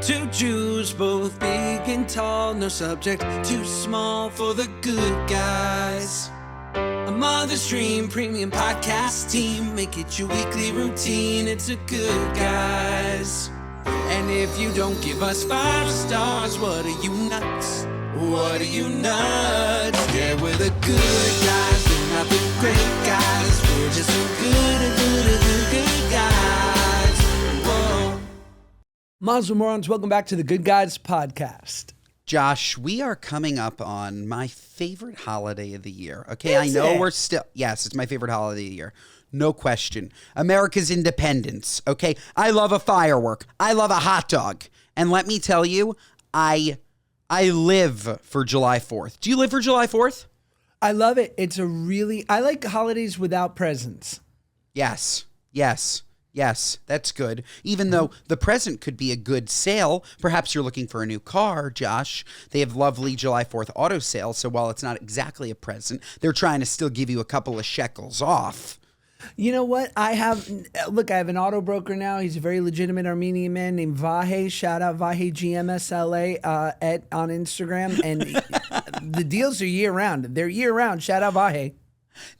Two Jews, both big and tall, no subject too small for the good guys. A Mother's Dream premium podcast team, make it your weekly routine, it's a Good Guys. And if you don't give us 5 stars, what are you nuts? What are you nuts? Yeah, we're the good guys, we're not the great guys, we're just the good guys. Whoa. Mazel Morons, welcome back to the Good Guys podcast. Josh, we are coming up on my favorite holiday of the year. Okay, Is I know it? we're still, yes, it's my favorite holiday of the year. No question. America's independence. Okay, I love a firework. I love a hot dog. And let me tell you, I live for July 4th. Do you live for July 4th? I love it. I like holidays without presents. Yes, that's good. Even though the present could be a good sale, perhaps you're looking for a new car, Josh. They have lovely July 4th auto sales, so while it's not exactly a present, they're trying to still give you a couple of shekels off. You know what? I have an auto broker now. He's a very legitimate Armenian man named Vahe. Shout out Vahe GMSLA on Instagram. And the deals are year round. They're year round. Shout out Vahe.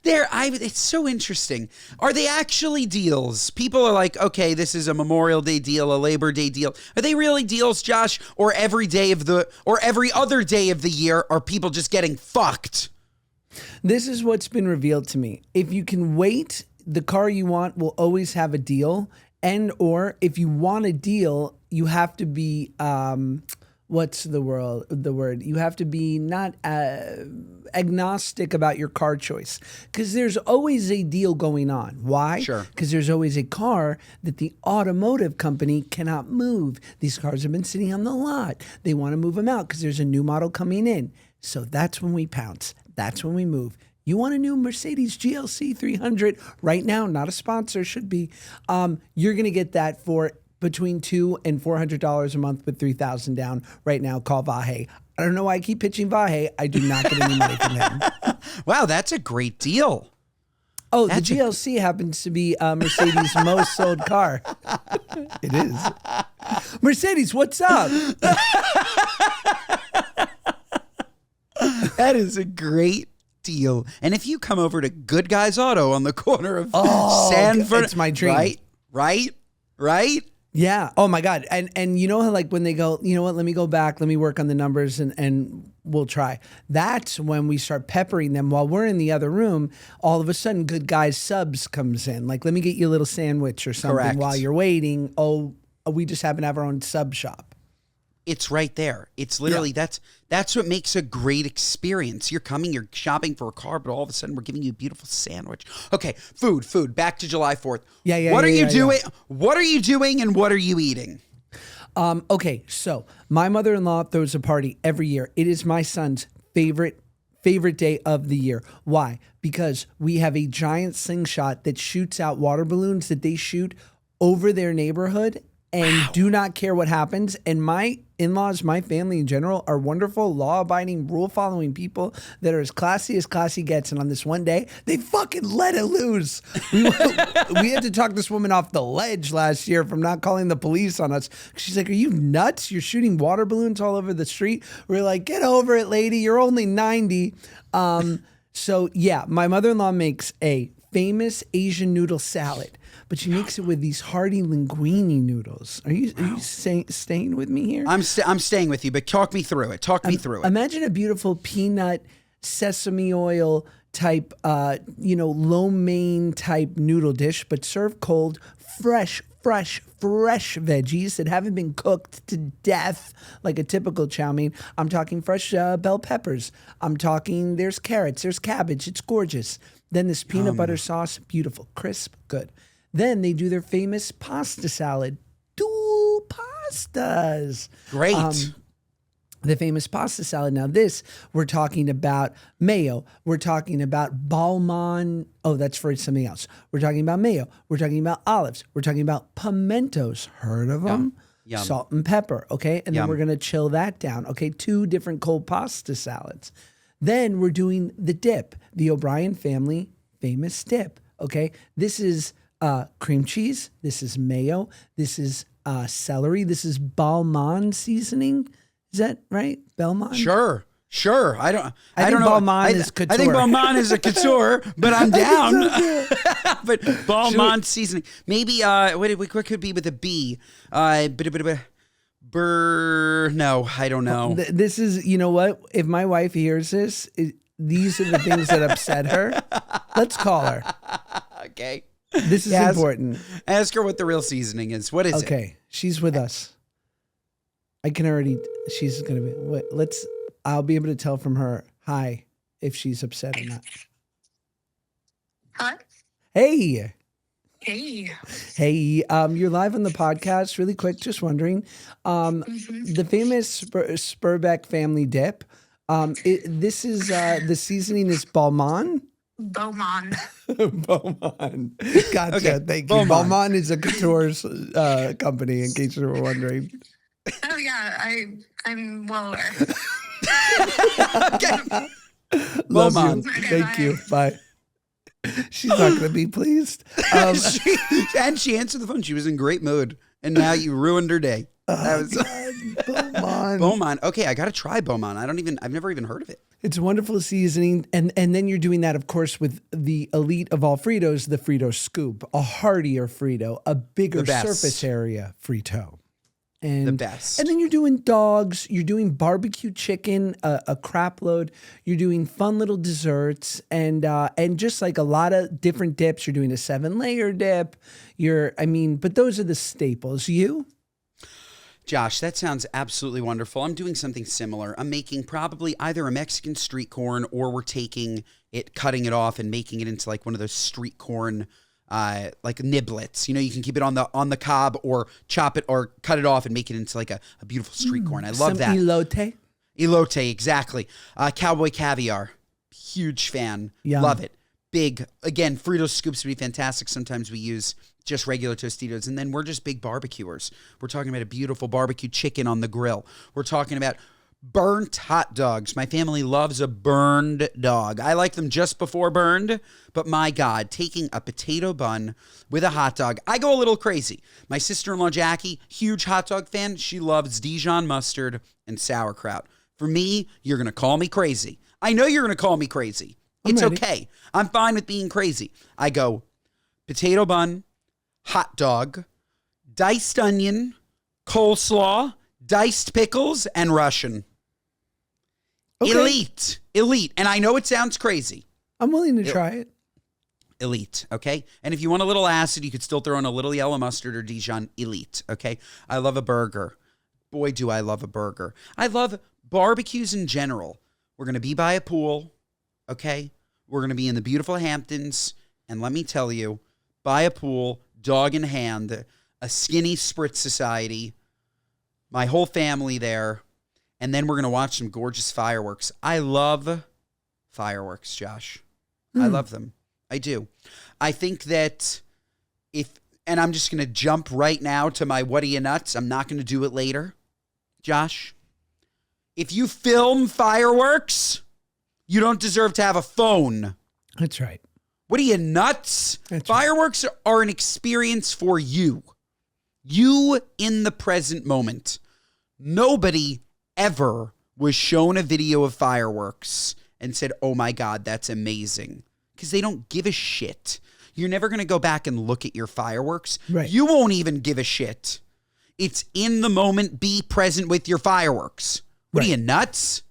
It's so interesting. Are they actually deals? People are like, okay, this is a Memorial Day deal, a Labor Day deal. Are they really deals, Josh? Or every other day of the year are people just getting fucked? This is what's been revealed to me. If you can wait, the car you want will always have a deal. And or if you want a deal, you have to be what's the word? You have to be not agnostic about your car choice, because there's always a deal going on. Why? Sure. Because there's always a car that the automotive company cannot move. These cars have been sitting on the lot. They want to move them out because there's a new model coming in. So that's when we pounce. That's when we move. You want a new Mercedes GLC 300 right now? Not a sponsor, should be. You're going to get that for between $200 and $400 a month with $3,000 down right now. Call Vahe. I don't know why I keep pitching Vahe. I do not get any money from him. Wow, that's a great deal. Oh, the GLC happens to be Mercedes' most sold car. It is. Mercedes, what's up? That is a great deal. And if you come over to Good Guys Auto on the corner of Sanford, it's my dream. Right? Yeah. Oh my God. And you know how like when they go, you know what, let me go back, let me work on the numbers and we'll try. That's when we start peppering them while we're in the other room. All of a sudden, Good Guys Subs comes in. Like, let me get you a little sandwich or something. Correct. While you're waiting. Oh, we just happen to have our own sub shop. It's right there. It's literally, that's what makes a great experience. You're shopping for a car, but all of a sudden we're giving you a beautiful sandwich. Okay, food. Back to July 4th. What are you doing? What are you doing and what are you eating? Okay, so my mother-in-law throws a party every year. It is my son's favorite day of the year. Why? Because we have a giant slingshot that shoots out water balloons that they shoot over their neighborhood and do not care what happens. And my in-laws, my family in general, are wonderful, law-abiding, rule-following people that are as classy gets. And on this one day, they fucking let it loose. We had to talk this woman off the ledge last year from not calling the police on us. She's like, are you nuts? You're shooting water balloons all over the street. We're like, get over it, lady. You're only 90. So yeah, my mother-in-law makes a famous Asian noodle salad, but she makes it with these hearty linguine noodles. Are you staying with me here? I'm staying with you, but talk me through it. Imagine a beautiful peanut, sesame oil type, lo mein type noodle dish, but served cold, fresh veggies that haven't been cooked to death like a typical chow mein. I'm talking fresh bell peppers. I'm talking there's carrots, there's cabbage. It's gorgeous. Then this peanut butter sauce, beautiful, crisp, good. Then they do their famous pasta salad. Dual pastas. Great. The famous pasta salad. Now we're talking about mayo. We're talking about balmon. Oh, that's for something else. We're talking about mayo. We're talking about olives. We're talking about pimentos. Heard of them? Yum. Salt and pepper. Okay. And then Yum. we're going to chill that down. Okay. 2 different cold pasta salads. Then we're doing the dip, the O'Brien family famous dip. Okay. This is cream cheese. This is mayo. This is celery. This is Balmain seasoning. Is that right? Balmain? Sure. I don't think know. Balmain is couture. I think Balmain is a couture, but I'm down. But Balmain seasoning. Maybe what could be with a B? No, I don't know. This is, you know what? If my wife hears this, these are the things that upset her. Let's call her. Okay. This is important. Ask her what the real seasoning is. What is it? Okay. She's with us. I can already, she's going to be, I'll be able to tell from her hi if she's upset or not. Hello? Hey. Hey. Hey, you're live on the podcast. Really quick, just wondering. The famous Spurbeck family dip. This is the seasoning is Balmain. Beaumont. Beaumont. Gotcha. Okay. Thank you. Beaumont is a couture company, in case you were wondering. Oh yeah, I'm well aware. Okay. Love Beaumont. you. Okay, Thank bye. you. Bye. She's not going to be pleased. And she answered the phone. She was in great mood, and now you ruined her day. That was Beaumont. Beaumont. Okay, I got to try Beaumont. I've never even heard of it. It's a wonderful seasoning. And then you're doing that, of course, with the elite of all Fritos, the Frito Scoop, a heartier Frito, a bigger surface area Frito. And, The best. And then you're doing dogs, you're doing barbecue chicken, a crap load, you're doing fun little desserts, and just like a lot of different dips. You're doing a 7-layer dip. But those are the staples. You? Josh, that sounds absolutely wonderful. I'm doing something similar. I'm making probably either a Mexican street corn, or we're taking it, cutting it off and making it into like one of those street corn like niblets. You know, you can keep it on the cob, or chop it or cut it off and make it into like a beautiful street corn. I love that. Elote. Elote, exactly. Cowboy caviar. Huge fan. Yum. Love it. Big. Again, Frito scoops would be fantastic. Sometimes we use just regular Tostitos. And then we're just big barbecuers. We're talking about a beautiful barbecue chicken on the grill. We're talking about burnt hot dogs. My family loves a burned dog. I like them just before burned, but my God, taking a potato bun with a hot dog, I go a little crazy. My sister-in-law, Jackie, huge hot dog fan. She loves Dijon mustard and sauerkraut. For me, you're going to call me crazy. I know you're going to call me crazy. It's okay. I'm fine with being crazy. I go potato bun, hot dog, diced onion, coleslaw, diced pickles, and Russian. Okay. Elite. And I know it sounds crazy. I'm willing to try it. Elite, okay? And if you want a little acid, you could still throw in a little yellow mustard or Dijon. Elite, okay? I love a burger. Boy, do I love a burger. I love barbecues in general. We're going to be by a pool, okay? We're going to be in the beautiful Hamptons. And let me tell you, by a pool, dog in hand, a skinny spritz society, my whole family there. And then we're going to watch some gorgeous fireworks. I love fireworks, Josh. I love them. I do. I think that and I'm just going to jump right now to my what are you nuts? I'm not going to do it later. Josh, if you film fireworks, you don't deserve to have a phone. That's right. What are you nuts? That's Fireworks are an experience for you. You in the present moment. Nobody ever was shown a video of fireworks and said, oh my God, that's amazing. Because they don't give a shit. You're never going to go back and look at your fireworks. Right. You won't even give a shit. It's in the moment. Be present with your fireworks. What are you, nuts?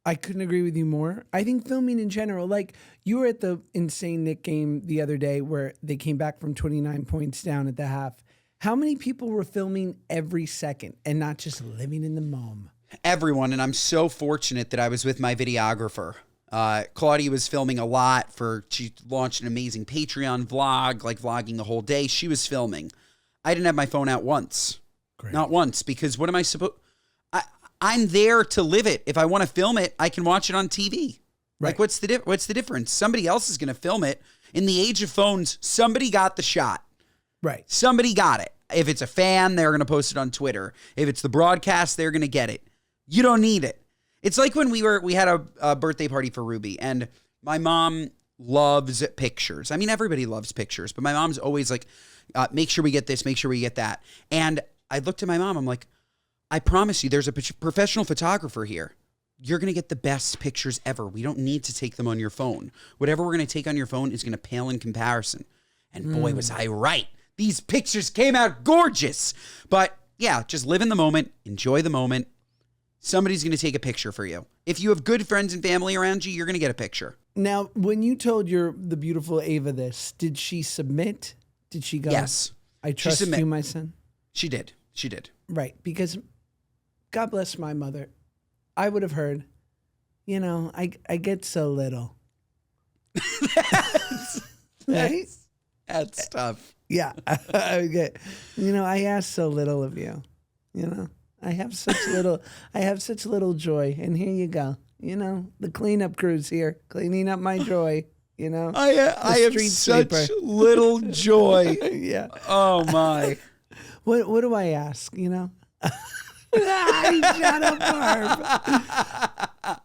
I couldn't agree with you more. I think filming in general, like you were at the Insane Nick game the other day where they came back from 29 points down at the half. How many people were filming every second and not just living in the moment? Everyone, and I'm so fortunate that I was with my videographer. Claudia was filming a lot she launched an amazing Patreon vlog, like vlogging the whole day. She was filming. I didn't have my phone out once. Great. Not once, because what am I supposed... I'm there to live it. If I want to film it, I can watch it on TV. Right. Like, what's the difference? Somebody else is going to film it. In the age of phones, somebody got the shot. Right. Somebody got it. If it's a fan, they're going to post it on Twitter. If it's the broadcast, they're going to get it. You don't need it. It's like when we had a birthday party for Ruby, and my mom loves pictures. I mean, everybody loves pictures, but my mom's always like, make sure we get this, make sure we get that. And I looked at my mom. I'm like, I promise you, there's a professional photographer here. You're going to get the best pictures ever. We don't need to take them on your phone. Whatever we're going to take on your phone is going to pale in comparison. And boy, was I right. These pictures came out gorgeous. But yeah, just live in the moment. Enjoy the moment. Somebody's going to take a picture for you. If you have good friends and family around you, you're going to get a picture. Now, when you told the beautiful Ava this, did she submit? Did she go? Yes. I trust you, my son. She did. She did. Right. Because God bless my mother. I would have heard, I get so little. Right? That's tough. Yeah. I get, I ask so little of you. I have such little joy. And here you go. The cleanup crew's here, cleaning up my joy. I have such little joy. Yeah. Oh my. What do I ask? Shut up, Barb.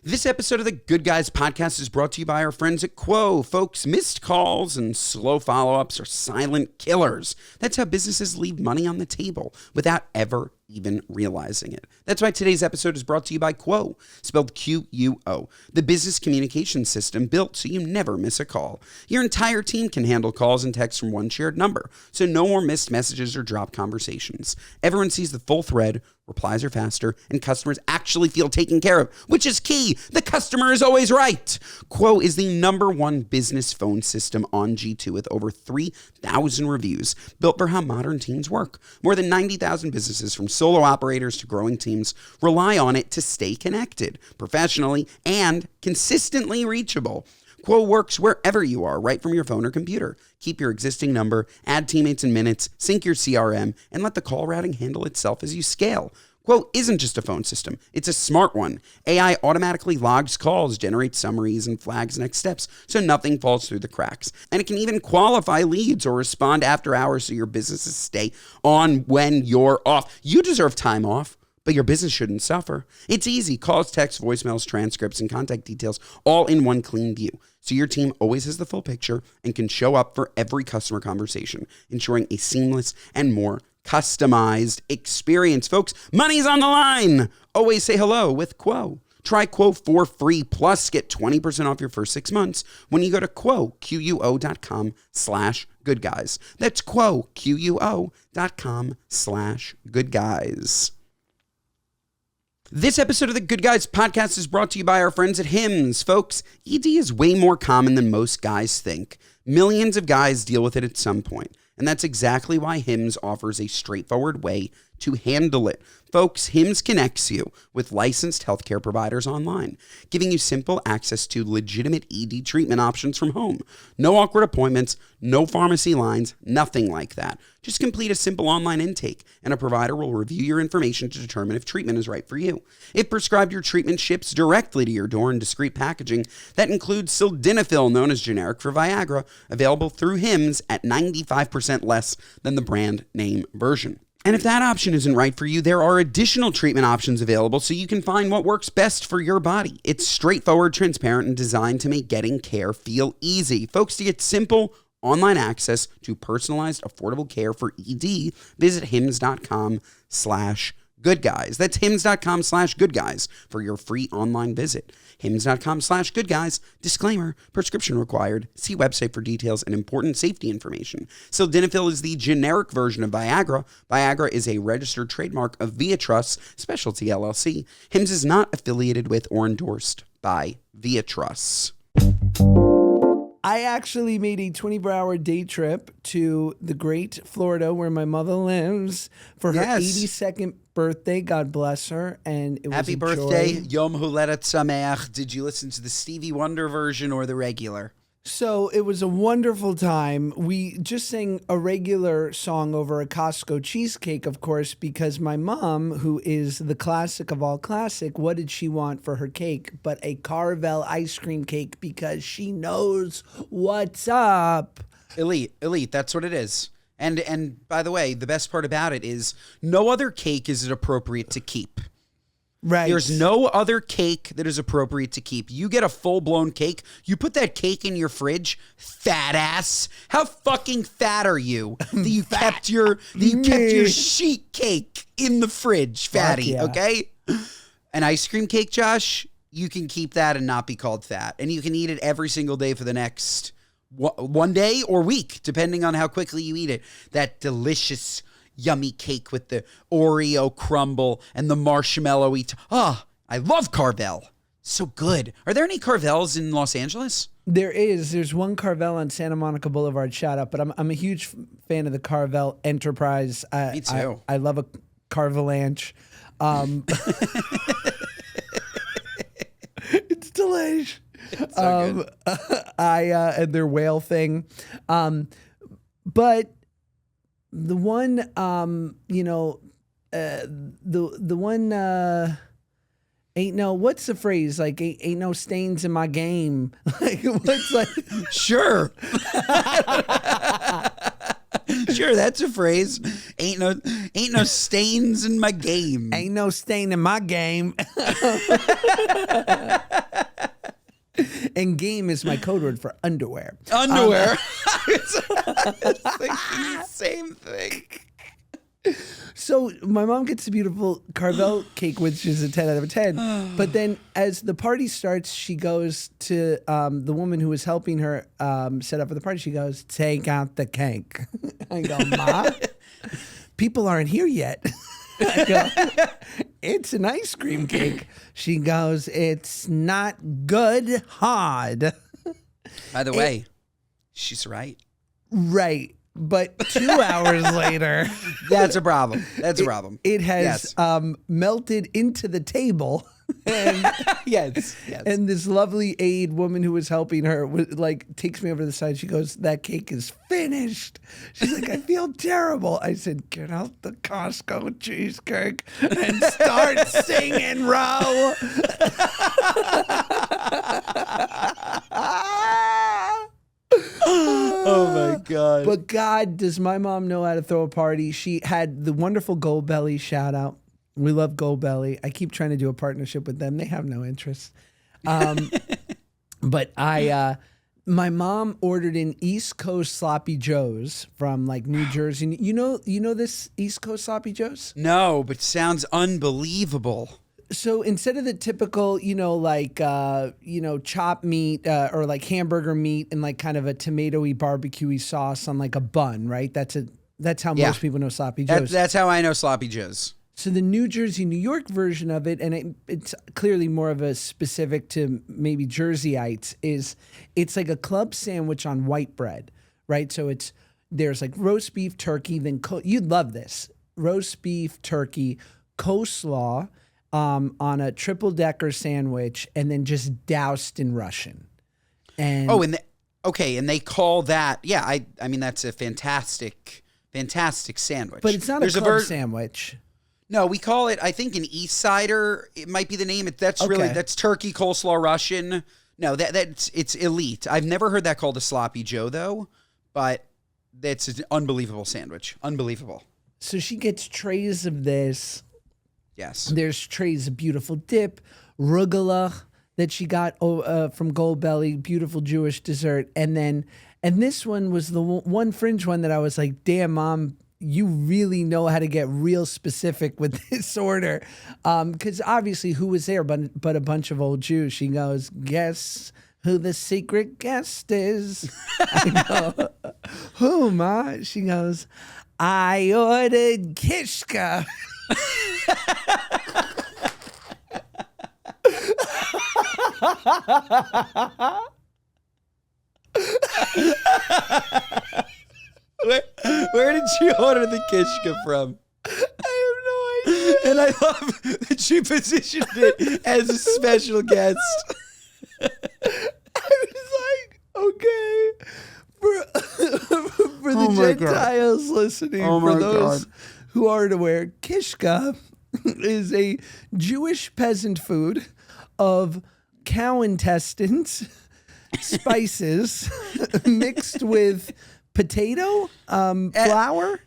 This episode of the Good Guys podcast is brought to you by our friends at Quo. Folks, missed calls and slow follow-ups are silent killers. That's how businesses leave money on the table without ever even realizing it. That's why today's episode is brought to you by Quo, spelled Q-U-O, the business communication system built so you never miss a call. Your entire team can handle calls and texts from one shared number, so no more missed messages or dropped conversations. Everyone sees the full thread, replies are faster, and customers actually feel taken care of, which is key. The customer is always right. Quo is the #1 business phone system on G2 with over 3,000 reviews, built for how modern teams work. More than 90,000 businesses, from solo operators to growing teams, rely on it to stay connected, professionally, and consistently reachable. Quo works wherever you are, right from your phone or computer. Keep your existing number, add teammates in minutes, sync your CRM, and let the call routing handle itself as you scale. Quo isn't just a phone system, it's a smart one. AI automatically logs calls, generates summaries, and flags next steps, so nothing falls through the cracks. And it can even qualify leads or respond after hours so your businesses stay on when you're off. You deserve time off, but your business shouldn't suffer. It's easy. Calls, texts, voicemails, transcripts, and contact details all in one clean view. So your team always has the full picture and can show up for every customer conversation, ensuring a seamless and more customized experience. Folks, money's on the line. Always say hello with Quo. Try Quo for free, plus get 20% off your first 6 months when you go to Quo, QUO.com/goodguys. That's Quo, QUO.com/goodguys. This episode of the Good Guys podcast is brought to you by our friends at Hims. Folks, ED is way more common than most guys think. Millions of guys deal with it at some point, and that's exactly why Hims offers a straightforward way to handle it. Folks, Hims connects you with licensed healthcare providers online, giving you simple access to legitimate ED treatment options from home. No awkward appointments, no pharmacy lines, nothing like that. Just complete a simple online intake, and a provider will review your information to determine if treatment is right for you. If prescribed, your treatment ships directly to your door in discreet packaging that includes sildenafil, known as generic for Viagra, available through Hims at 95% less than the brand name version. And if that option isn't right for you, there are additional treatment options available so you can find what works best for your body. It's straightforward, transparent, and designed to make getting care feel easy. Folks, to get simple online access to personalized, affordable care for ED, visit hims.com/goodguys. That's hims.com/goodguys for your free online visit. hims.com/goodguys. Disclaimer, prescription required. See website for details and important safety information. Sildenafil is the generic version of Viagra. Viagra is a registered trademark of Viatris Specialty LLC. Hims is not affiliated with or endorsed by Viatris. I actually made a 24-hour day trip to the great Florida, where my mother lives, for her 82nd birthday. God bless her. And it was Happy birthday, Yom Huledet Sameach. Did you listen to the Stevie Wonder version or the regular? So it was a wonderful time. We just sang a regular song over a Costco cheesecake, of course, because my mom, who is the classic of all classic, what did she want for her cake but a Carvel ice cream cake, because she knows what's up. Elite, that's what it is. And by the way, the best part about it is no other cake is it appropriate to keep. Right. There's no other cake that is appropriate to keep. You get a full-blown cake. You put that cake in your fridge, fat ass. How fucking fat are you that you kept your sheet cake in the fridge, fatty? Yeah. Okay. An ice cream cake, Josh. You can keep that and not be called fat, and you can eat it every single day for the next one day or week, depending on how quickly you eat it. That delicious, yummy cake with the Oreo crumble and the marshmallowy. I love Carvel. So good. Are there any Carvels in Los Angeles? There's one Carvel on Santa Monica Boulevard. Shout out, but I'm a huge fan of the Carvel Enterprise. Me too. I love a Carvelanche. It's delish. It's so good. And their whale thing. But the one, the one, ain't no, what's the phrase? Like, ain't no stains in my game. Like, what's like, Sure. Sure, that's a phrase. Ain't no stains in my game. ain't no stain in my game. And game is my code word for underwear. Underwear. I was thinking the same thing. So my mom gets a beautiful Carvel cake, which is a 10 out of 10. But then as the party starts, she goes to the woman who was helping her set up for the party. She goes, take out the cake. I go, Ma, people aren't here yet. I go, it's an ice cream cake. She goes, it's not good hard. By the way, she's right. Right. But 2 hours later, That's a problem. That's a problem. it has Yes. melted into the table. And, Yes. and this lovely aide woman who was helping her takes me over to the side. She goes, that cake is finished. She's like, I feel terrible. I said, get out the Costco cheesecake and start singing, Ro. Oh my God. But God, does my mom know how to throw a party? She had the wonderful Gold Belly, shout out. We love Gold Belly. I keep trying to do a partnership with them. They have no interest. But my mom ordered in East Coast Sloppy Joes from like New Jersey. You know this East Coast Sloppy Joes? No, but sounds unbelievable. So instead of the typical, chopped meat or like hamburger meat and like kind of a tomatoey barbecuey sauce on like a bun, right? That's how Yeah. most people know Sloppy Joes. That's how I know Sloppy Joes. So the New Jersey, New York version of it, and it's clearly more of a specific to maybe Jerseyites, it's like a club sandwich on white bread, right? So there's like roast beef, turkey, then you'd love this. Roast beef, turkey, coleslaw on a triple-decker sandwich, and then just doused in Russian. And and they call that, I mean, that's a fantastic sandwich. but it's not a club sandwich. No, we call it, I think, an East Sider. It might be the name. That's turkey, coleslaw, Russian. No, it's elite. I've never heard that called a Sloppy Joe, though, but that's an unbelievable sandwich. Unbelievable. So she gets trays of this. Yes. There's trays of beautiful dip, rugula that she got from Gold Belly, beautiful Jewish dessert. And this one was the one fringe one that I was like, damn, Mom, you really know how to get real specific with this order. Because obviously who was there but a bunch of old Jews? She goes, guess who the secret guest is? I go, who, Ma? She goes, I ordered Kishka. Where did she order the Kishka from? I have no idea. And I love that she positioned it as a special guest. I was like, okay. For the Gentiles listening, for those who aren't aware, Kishka is a Jewish peasant food of cow intestines, spices, mixed with potato, flour.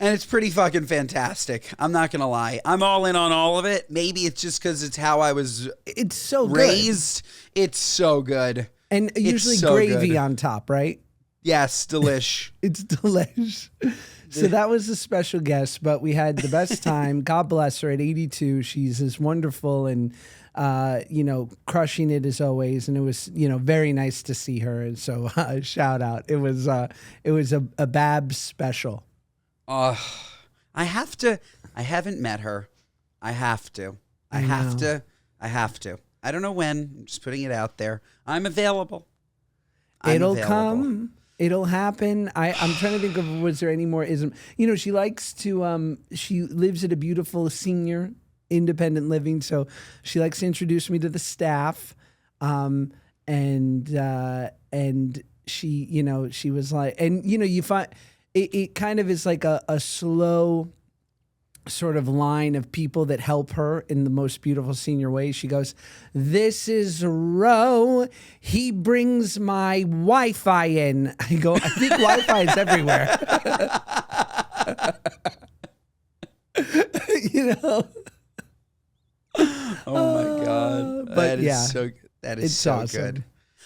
And it's pretty fucking fantastic. I'm not going to lie. I'm all in on all of it. Maybe it's just because it's how I was It's so raised. It's so good. And usually so gravy good. on top, right? Yes, delish. It's delish. So that was a special guest, but we had the best time. God bless her at 82. She's as wonderful and, crushing it as always. And it was, very nice to see her. And so shout out. It was a Babs special. I haven't met her. I have to. I have to. I don't know when. I'm just putting it out there. I'm available. It'll come. It'll happen. I'm trying to think of, was there any more ism? She likes to, she lives at a beautiful senior independent living. So she likes to introduce me to the staff. And she, she was like, and you find it kind of is like a slow sort of line of people that help her in the most beautiful senior way. She goes, "This is Ro. He brings my Wi-Fi in." I go, "I think Wi-Fi is everywhere." Oh my God. But That is yeah, so good. That is it's so awesome. good.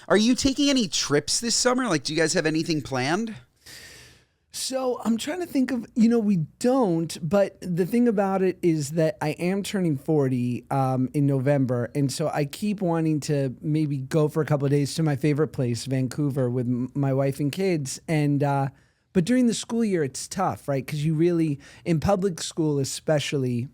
Are you taking any trips this summer? Like, do you guys have anything planned? So I'm trying to think of, we don't, but the thing about it is that I am turning 40 in November. And so I keep wanting to maybe go for a couple of days to my favorite place, Vancouver, with my wife and kids. And, but during the school year, it's tough, right? Because you really, in public school especially,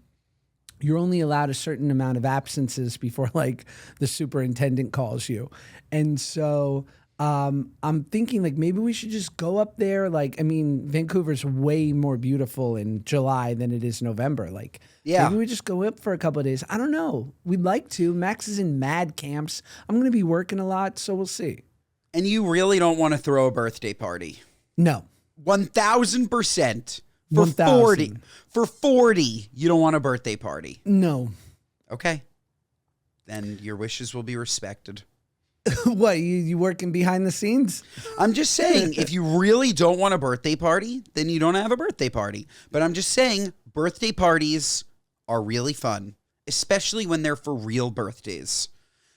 you're only allowed a certain amount of absences before like the superintendent calls you. And so I'm thinking like maybe we should just go up there. Like, I mean, Vancouver's way more beautiful in July than it is November. Like, Yeah. maybe we just go up for a couple of days. I don't know. We'd like to. Max is in mad camps. I'm going to be working a lot, so we'll see. And you really don't want to throw a birthday party? No. 1,000%. For 1,000. 40. For 40, you don't want a birthday party. No. Okay. Then your wishes will be respected. What, you working behind the scenes? I'm just saying, if you really don't want a birthday party, then you don't have a birthday party. But I'm just saying, birthday parties are really fun, especially when they're for real birthdays.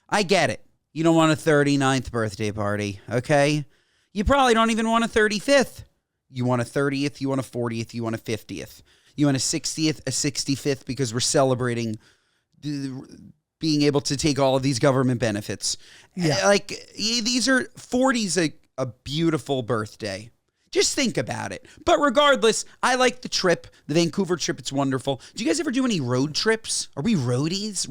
I get it. You don't want a 39th birthday party, okay? You probably don't even want a 35th. You want a 30th, you want a 40th, you want a 50th. You want a 60th, a 65th, because we're celebrating being able to take all of these government benefits. Yeah. Like, these are 40's a beautiful birthday. Just think about it. But regardless, I like the trip, the Vancouver trip. It's wonderful. Do you guys ever do any road trips? Are we roadies?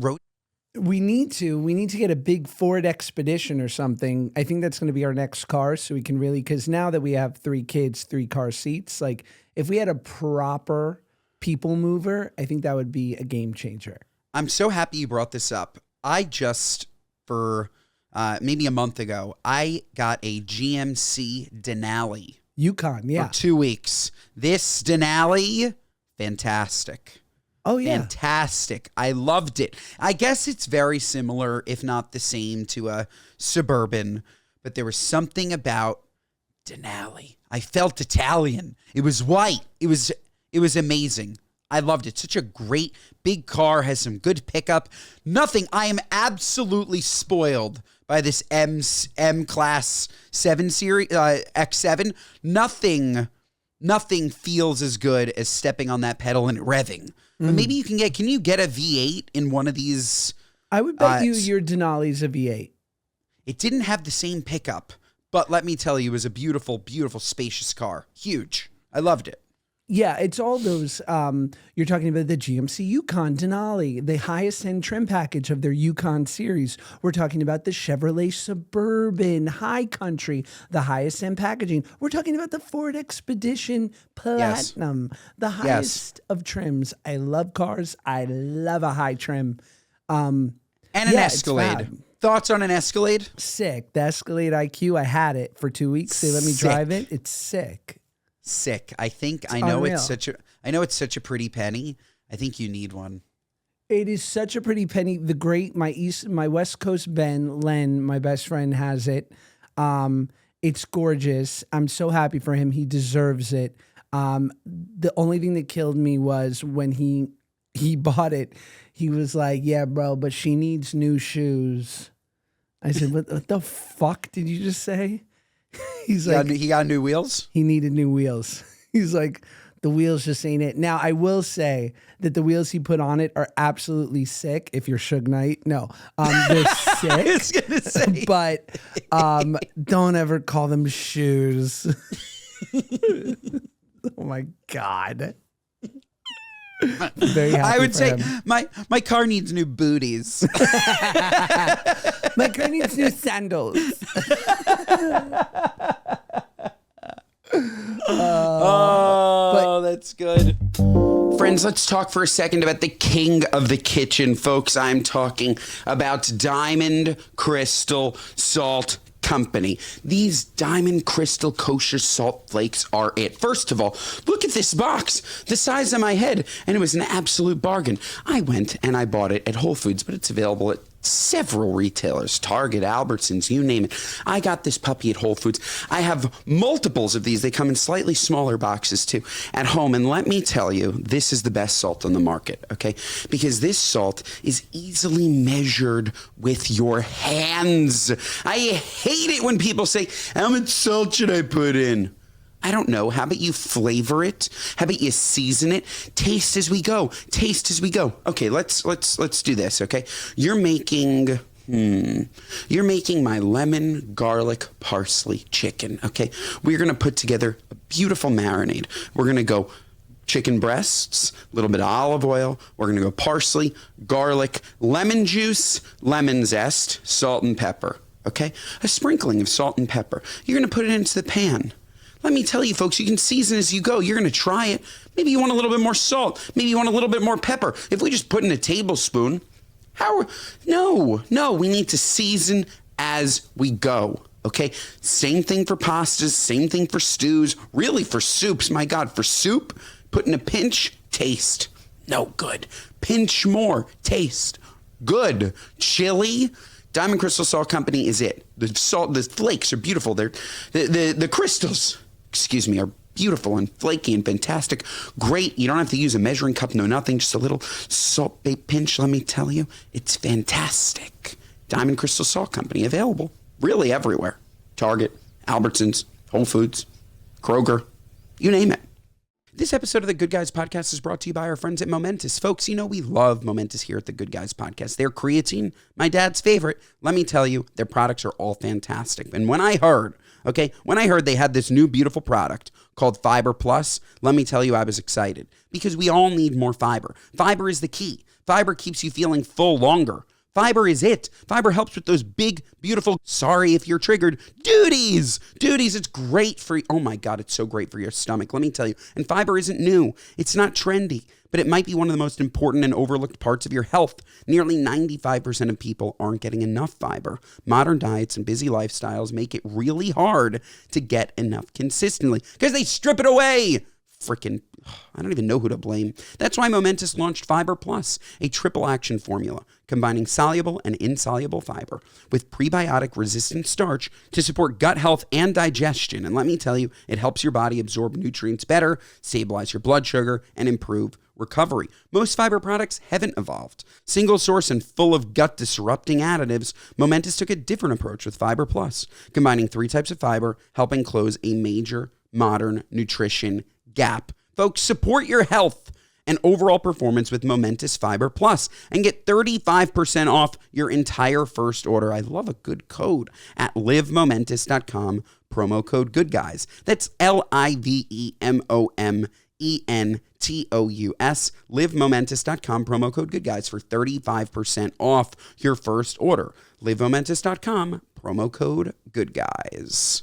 We need to get a big Ford Expedition or something. I think that's going to be our next car, so we can really, because now that we have 3 kids, 3 car seats, like if we had a proper people mover, I think that would be a game changer. I'm so happy you brought this up. I just, for maybe a month ago, I got a GMC Denali. Yukon, yeah. For 2 weeks. This Denali, fantastic. Oh, yeah. Fantastic. I loved it. I guess it's very similar, if not the same, to a Suburban, but there was something about Denali. I felt Italian. It was white. It was amazing. I loved it. Such a great big car, has some good pickup. Nothing. I am absolutely spoiled by this M Class 7 series, X7. Nothing feels as good as stepping on that pedal and revving. But maybe can you get a V8 in one of these? I would bet your Denali's a V8. It didn't have the same pickup, but let me tell you, it was a beautiful, beautiful, spacious car. Huge. I loved it. Yeah, it's all those, you're talking about the GMC Yukon Denali, the highest end trim package of their Yukon series. We're talking about the Chevrolet Suburban High Country, the highest end packaging. We're talking about the Ford Expedition Platinum, the highest of trims. I love cars. I love a high trim. And an Escalade. Thoughts on an Escalade? Sick. The Escalade IQ, I had it for 2 weeks. They let me drive it. It's sick. Sick. I unreal. I know it's such a pretty penny. I think you need one. It is such a pretty penny. The great, my West Coast Ben, Len, my best friend, has it. It's gorgeous. I'm so happy for him. He deserves it. The only thing that killed me was when he bought it. He was like, "Yeah, bro, but she needs new shoes." I said, "What the fuck did you just say?" He's like, he got new wheels. he needed new wheels. He's like, the wheels just ain't it. Now, I will say that the wheels he put on it are absolutely sick. If you're Suge Knight, no, they're sick. I was gonna say, But don't ever call them shoes. Oh my God. Very happy I would for say him. my car needs new booties. My car needs new sandals. Oh, that's good. Friends, let's talk for a second about the king of the kitchen, folks. I'm talking about Diamond Crystal Salt Company. These Diamond Crystal Kosher Salt Flakes are it. First of all, look at this box, the size of my head, and it was an absolute bargain. I went and I bought it at Whole Foods, but it's available at several retailers, Target, Albertsons, you name it. I got this puppy at Whole Foods. I have multiples of these. They come in slightly smaller boxes too at home. And let me tell you, this is the best salt on the market, okay? Because this salt is easily measured with your hands. I hate it when people say, how much salt should I put in? I don't know. How about you flavor it? How about you season it? Taste as we go. Taste as we go. Okay, let's do this, okay? You're making my lemon garlic parsley chicken, okay? We're going to put together a beautiful marinade. We're going to go chicken breasts, a little bit of olive oil. We're going to go parsley, garlic, lemon juice, lemon zest, salt and pepper, okay? A sprinkling of salt and pepper. You're going to put it into the pan. Let me tell you, folks, you can season as you go. You're going to try it. Maybe you want a little bit more salt. Maybe you want a little bit more pepper. If we just put in a tablespoon, no, we need to season as we go. Okay? Same thing for pastas, same thing for stews, really for soups. My God, for soup, put in a pinch, taste. No good. Pinch more, taste. Good. Chili, Diamond Crystal Salt Company is it. The flakes are beautiful. The crystals, are beautiful and flaky and fantastic. Great. You don't have to use a measuring cup, no nothing. Just a little salt bay pinch. Let me tell you, it's fantastic. Diamond Crystal Salt Company, available really everywhere. Target, Albertsons, Whole Foods, Kroger, you name it. This episode of the Good Guys Podcast is brought to you by our friends at Momentous. Folks, you know we love Momentous here at the Good Guys Podcast. Their creatine, my dad's favorite. Let me tell you, their products are all fantastic. And when I heard they had this new beautiful product called Fiber Plus, let me tell you, I was excited. Because we all need more fiber. Fiber is the key. Fiber keeps you feeling full longer. Fiber is it. Fiber helps with those big, beautiful, sorry if you're triggered, duties. It's great for, oh my God, it's so great for your stomach. Let me tell you. And fiber isn't new. It's not trendy, but it might be one of the most important and overlooked parts of your health. Nearly 95% of people aren't getting enough fiber. Modern diets and busy lifestyles make it really hard to get enough consistently because they strip it away. I don't even know who to blame. That's why Momentous launched Fiber Plus, a triple action formula combining soluble and insoluble fiber with prebiotic resistant starch to support gut health and digestion. And let me tell you, it helps your body absorb nutrients better, stabilize your blood sugar, and improve recovery. Most fiber products haven't evolved. Single source and full of gut disrupting additives, Momentous took a different approach with Fiber Plus, combining 3 types of fiber, helping close a major modern nutrition gap. Folks, support your health and overall performance with Momentous Fiber Plus and get 35% off your entire first order. I love a good code at livemomentous.com, promo code GoodGuys. That's LIVEMOMENTOUS, livemomentous.com, promo code GoodGuys for 35% off your first order. Livemomentous.com, promo code GoodGuys.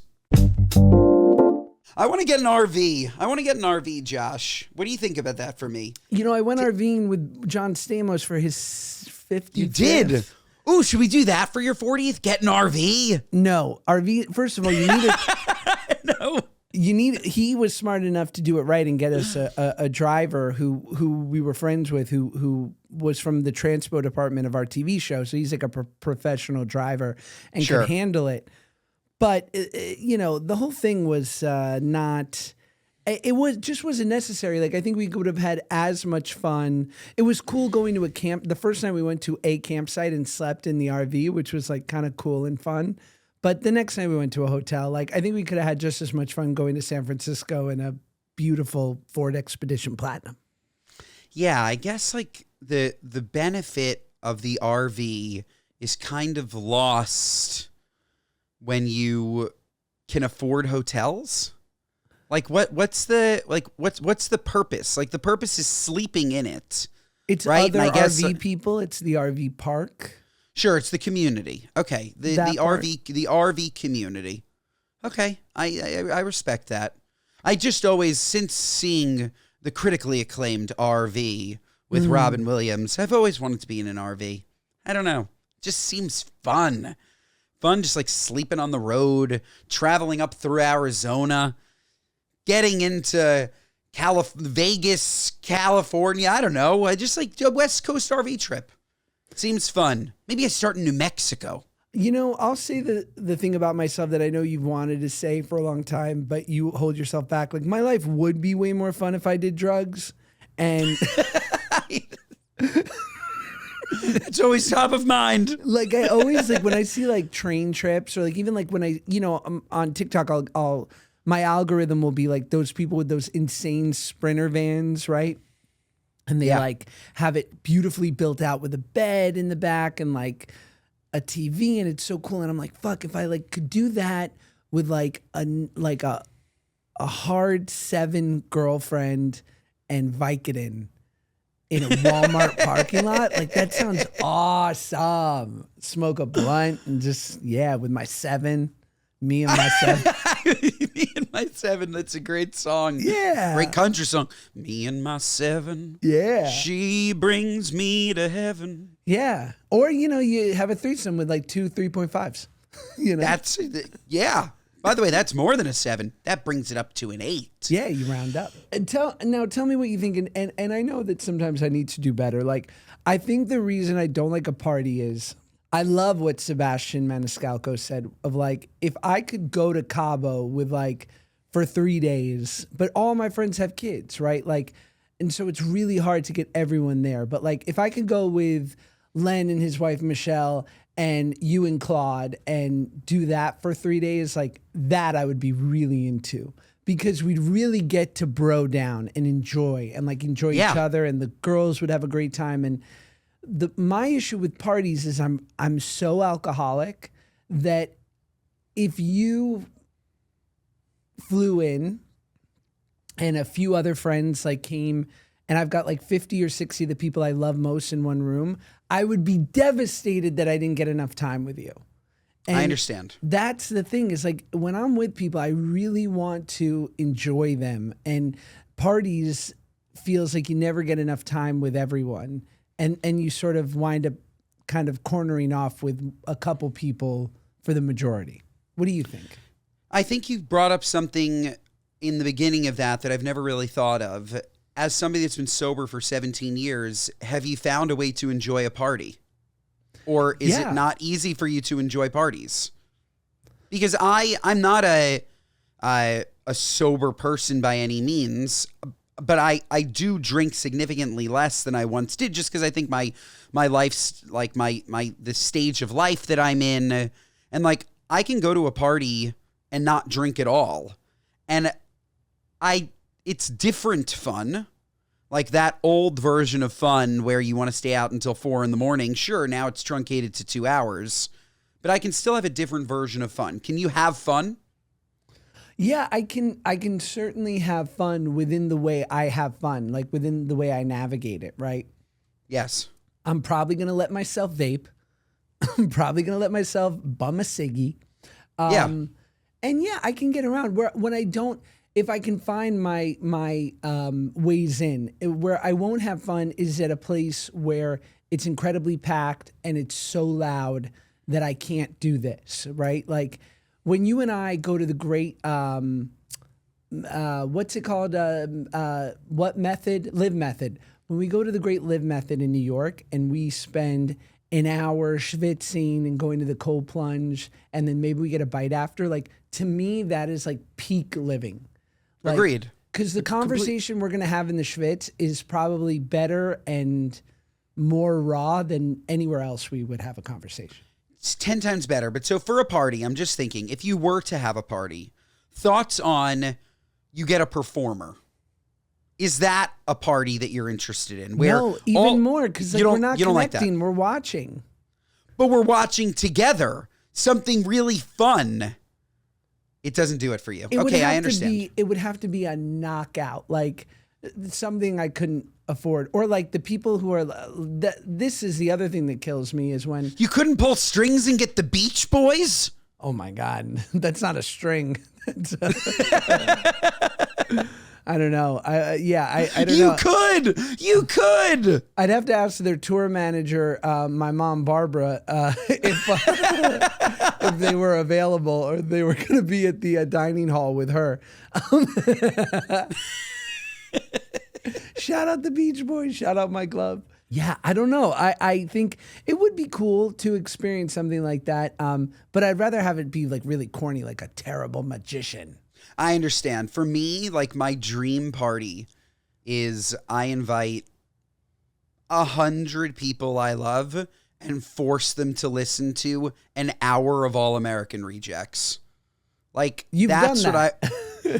I want to get an RV, Josh. What do you think about that for me? You know, I went RVing with John Stamos for his 50th. You did? Ooh, should we do that for your 40th? Get an RV? No. RV, first of all, you need No. He was smart enough to do it right and get us a driver who we were friends with who was from the transpo department of our TV show. So he's like a professional driver and could handle it. But, you know, the whole thing was not It was just wasn't necessary. Like, I think we would have had as much fun. It was cool going to a camp. The first time we went to a campsite and slept in the RV, which was like kind of cool and fun. But the next time we went to a hotel, like, I think we could have had just as much fun going to San Francisco in a beautiful Ford Expedition Platinum. Yeah, I guess like the benefit of the RV is kind of lost when you can afford hotels. Like what's the purpose? Like the purpose is sleeping in it. It's right? other And I guess, RV people. It's the RV park. Sure, it's the community. Okay, the RV community. Okay, I respect that. I just always, since seeing the critically acclaimed RV with Robin Williams, I've always wanted to be in an RV. I don't know, just seems fun. Fun, just like sleeping on the road, traveling up through Arizona, getting into Vegas, California. I don't know. I just like a West Coast RV trip. Seems fun. Maybe I start in New Mexico. You know, I'll say the thing about myself that I know you've wanted to say for a long time, but you hold yourself back. Like, my life would be way more fun if I did drugs. And it's always top of mind. like, I always, like, when I see like train trips, or like even like when I, on TikTok, I'll my algorithm will be like those people with those insane Sprinter vans, right? And they like have it beautifully built out with a bed in the back and like a TV, and it's so cool. And I'm like, fuck, if I like could do that with like a hard 7 girlfriend and Vicodin in a Walmart parking lot, like that sounds awesome. Smoke a blunt and just with my 7, me and my 7. Me and my 7, that's a great song. Yeah. Great country song. Me and my 7. Yeah. She brings me to heaven. Yeah. Or, you have a threesome with like 2 3.5s. That's, By the way, that's more than a 7. That brings it up to an 8. Yeah, you round up. And tell me what you think. And I know that sometimes I need to do better. Like, I think the reason I don't like a party is I love what Sebastian Maniscalco said of like, if I could go to Cabo with like for 3 days, but all my friends have kids, right? Like, and so it's really hard to get everyone there. But like, if I could go with Len and his wife, Michelle, and you and Claude and do that for 3 days, like that I would be really into, because we'd really get to bro down and enjoy each other, and the girls would have a great time. And my issue with parties is I'm so alcoholic that if you flew in and a few other friends like came and I've got like 50 or 60 of the people I love most in one room, I would be devastated that I didn't get enough time with you. And I understand. That's the thing, is like when I'm with people, I really want to enjoy them, and parties feels like you never get enough time with everyone. And you sort of wind up kind of cornering off with a couple people for the majority. What do you think? I think you brought up something in the beginning of that I've never really thought of. As somebody that's been sober for 17 years, have you found a way to enjoy a party? Or is it not easy for you to enjoy parties? Because I'm not a sober person by any means, but I do drink significantly less than I once did, just because I think my life's like the stage of life that I'm in, and like I can go to a party and not drink at all, and it's different fun. Like that old version of fun where you want to stay out until 4 a.m. Sure, now it's truncated to 2 hours, but I can still have a different version of fun. Can you have fun? Yeah, I can certainly have fun within the way I have fun, like within the way I navigate it, right? Yes. I'm probably going to let myself vape. I'm probably going to let myself bum a ciggy. And yeah, I can get around when I don't. If I can find my ways in, where I won't have fun is at a place where it's incredibly packed and it's so loud that I can't do this, right? Like when you and I go to the great, what's it called? What method? Live Method. When we go to the great Live Method in New York and we spend an hour schwitzing and going to the cold plunge, and then maybe we get a bite after, like to me, that is like peak living. Like, Agreed. Because the conversation we're going to have in the Schwitz is probably better and more raw than anywhere else we would have a conversation. It's 10 times better. But so for a party, I'm just thinking, if you were to have a party, thoughts on you get a performer. Is that a party that you're interested in? Where no, even more, because we're not connecting, like that. We're watching. But we're watching together. Something really fun. It doesn't do it for you. Okay, I understand. It would have to be a knockout, like something I couldn't afford. Or like the people who are, this is the other thing that kills me is when. You couldn't pull strings and get the Beach Boys? Oh my God, that's not a string. I don't know. I don't know. You could. I'd have to ask their tour manager, my mom Barbara, if they were available or if they were going to be at the dining hall with her. Shout out the Beach Boys. Shout out my club. Yeah, I don't know. I think it would be cool to experience something like that. But I'd rather have it be like really corny, like a terrible magician. I understand. For me, like my dream party is I invite 100 people I love and force them to listen to an hour of All American Rejects. Like that's done that.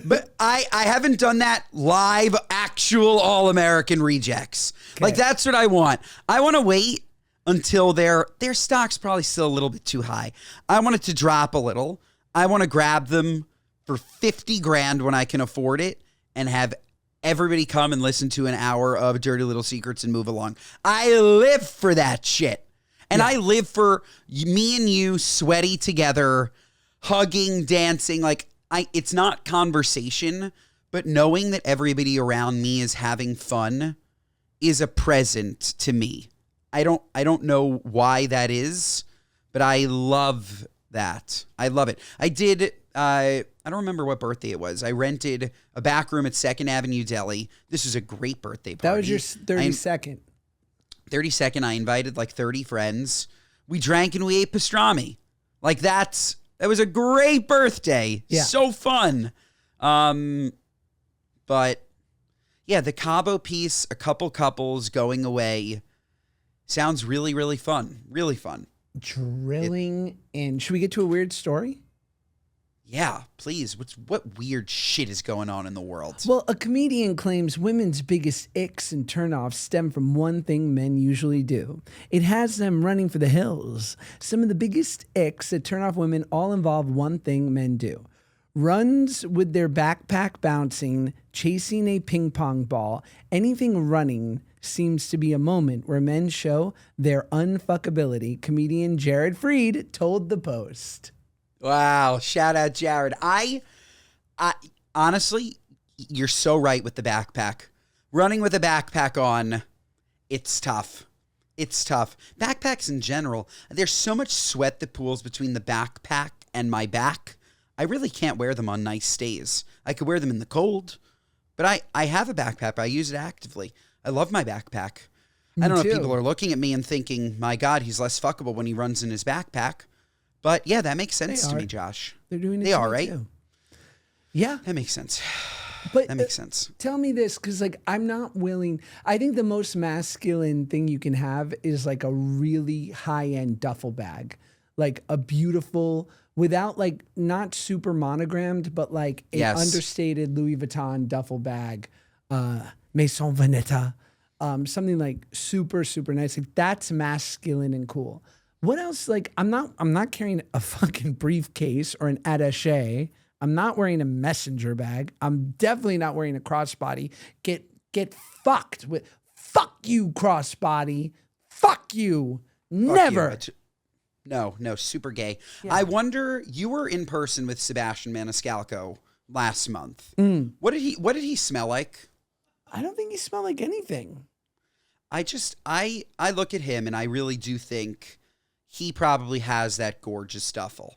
But I haven't done that live, actual All American Rejects. Okay. Like that's what I want. I want to wait until their stock's probably still a little bit too high. I want it to drop a little. I want to grab them for 50 grand when I can afford it and have everybody come and listen to an hour of Dirty Little Secrets and move along. I live for that shit. And I live for me and you sweaty together, hugging, dancing. Like it's not conversation, but knowing that everybody around me is having fun is a present to me. I don't know why that is, but I love that. I love it. I did I don't remember what birthday it was. I rented a back room at 2nd Avenue Deli. This was a great birthday party. That was your 32nd. 32nd, I invited like 30 friends. We drank and we ate pastrami. Like that was a great birthday. Yeah. So fun. But yeah, the Cabo piece, a couple couples going away sounds really, really fun. Really fun. Drilling in. Should we get to a weird story? Yeah, please. What weird shit is going on in the world? Well, a comedian claims women's biggest icks and turnoffs stem from one thing men usually do. It has them running for the hills. Some of the biggest icks that turn off women all involve one thing men do. Runs with their backpack bouncing, chasing a ping pong ball, anything running seems to be a moment where men show their unfuckability, comedian Jared Freed told the Post. Wow. Shout out, Jared. I honestly, you're so right with the backpack. Running with a backpack on, it's tough. It's tough. Backpacks in general, there's so much sweat that pools between the backpack and my back. I really can't wear them on nice days. I could wear them in the cold, but I have a backpack. I use it actively. I love my backpack. I don't know if people are looking at me and thinking, my God, he's less fuckable when he runs in his backpack. But yeah, that makes sense to me, Josh. They're doing it. They are, right? Too. Yeah. That makes sense. But that makes sense. Tell me this, because like I'm not willing. I think the most masculine thing you can have is like a really high-end duffel bag. Like a beautiful, without like not super monogrammed, but like an understated Louis Vuitton duffel bag. Maison Veneta. Something like super, super nice. Like that's masculine and cool. What else? Like I'm not carrying a fucking briefcase or an attaché. I'm not wearing a messenger bag. I'm definitely not wearing a crossbody. Get fucked with. Fuck you, crossbody. Fuck you. Never. No, super gay. Yeah. I wonder, you were in person with Sebastian Maniscalco last month. What did he smell like? I don't think he smelled like anything. I look at him and I really do think he probably has that gorgeous duffel.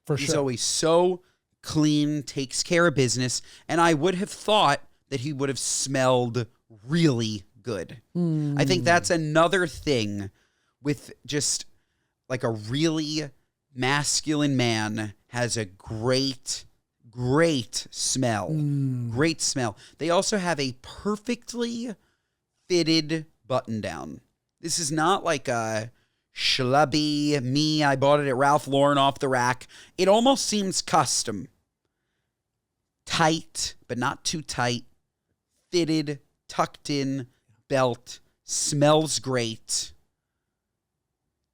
For sure. He's always so clean, takes care of business, and I would have thought that he would have smelled really good. I think that's another thing with just like a really masculine man has a great Great smell. Great smell. They also have a perfectly fitted button down. This is not like a schlubby I bought it at Ralph Lauren off the rack. It almost seems custom. Tight, but not too tight. Fitted, tucked in, belt. Smells great.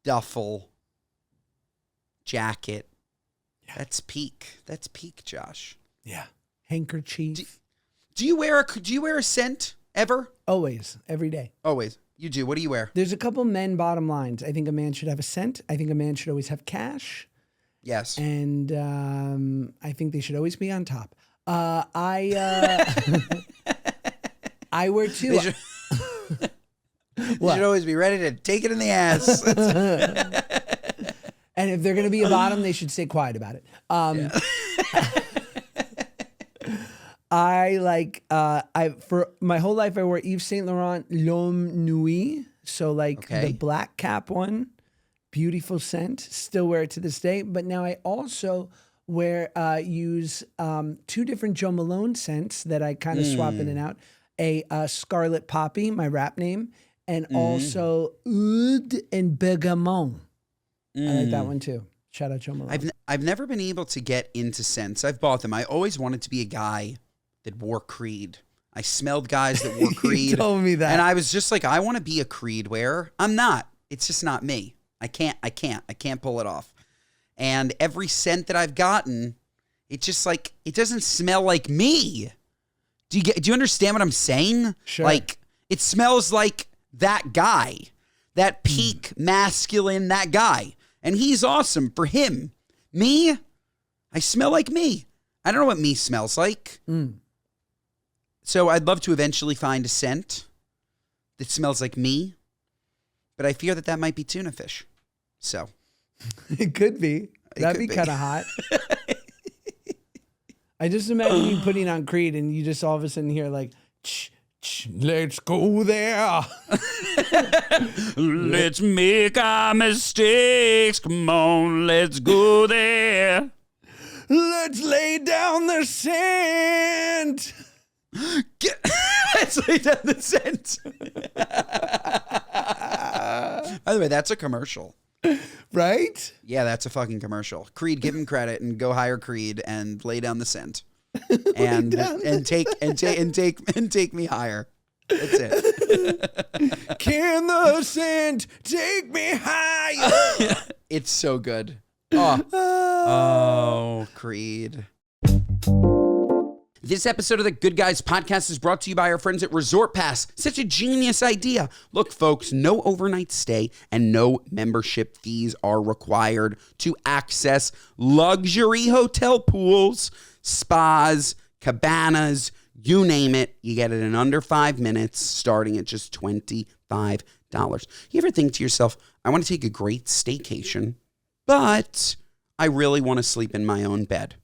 Duffel. Jacket. That's peak. That's peak, Josh. Yeah. Handkerchief. Do you wear a scent ever? Always. Every day. Always. You do. What do you wear? There's a couple men bottom lines. I think a man should have a scent. I think a man should always have cash. Yes. And I think they should always be on top. I wear two. You should always be ready to take it in the ass. And if they're going to be a bottom, they should stay quiet about it. For my whole life, I wore Yves Saint Laurent L'Homme Nuit. So the black cap one, beautiful scent, still wear it to this day. But now I also use two different Joe Malone scents that I kind of swap in and out. A Scarlet Poppy, my rap name, and also Oud and Bergamot. I like that one too. Shout out Joe Malone. I've never been able to get into scents. I've bought them. I always wanted to be a guy that wore Creed. I smelled guys that wore Creed. You told me that. And I was just like, I want to be a Creed wearer. I'm not. It's just not me. I can't pull it off. And every scent that I've gotten, it's just like, it doesn't smell like me. Do you understand what I'm saying? Sure. Like, it smells like that guy, that peak masculine, that guy. And he's awesome for him. Me, I smell like me. I don't know what me smells like. So I'd love to eventually find a scent that smells like me. But I fear that might be tuna fish. So. It could be. That'd be kind of hot. I just imagine you putting on Creed and you just all of a sudden hear like, let's go there. Let's make our mistakes. Come on, let's go there. Let's lay down the scent. Let's lay down the scent. By the way, that's a commercial. Right? Yeah, that's a fucking commercial. Creed, give him credit and go hire Creed and lay down the scent. and take me higher. That's it. Can the scent take me higher? It's so good. Oh, Creed. This episode of the Good Guys podcast is brought to you by our friends at Resort Pass. Such a genius idea. Look, folks, no overnight stay and no membership fees are required to access luxury hotel pools, spas, cabanas, you name it. You get it in under 5 minutes, starting at just $25. You ever think to yourself, I want to take a great staycation, but I really want to sleep in my own bed?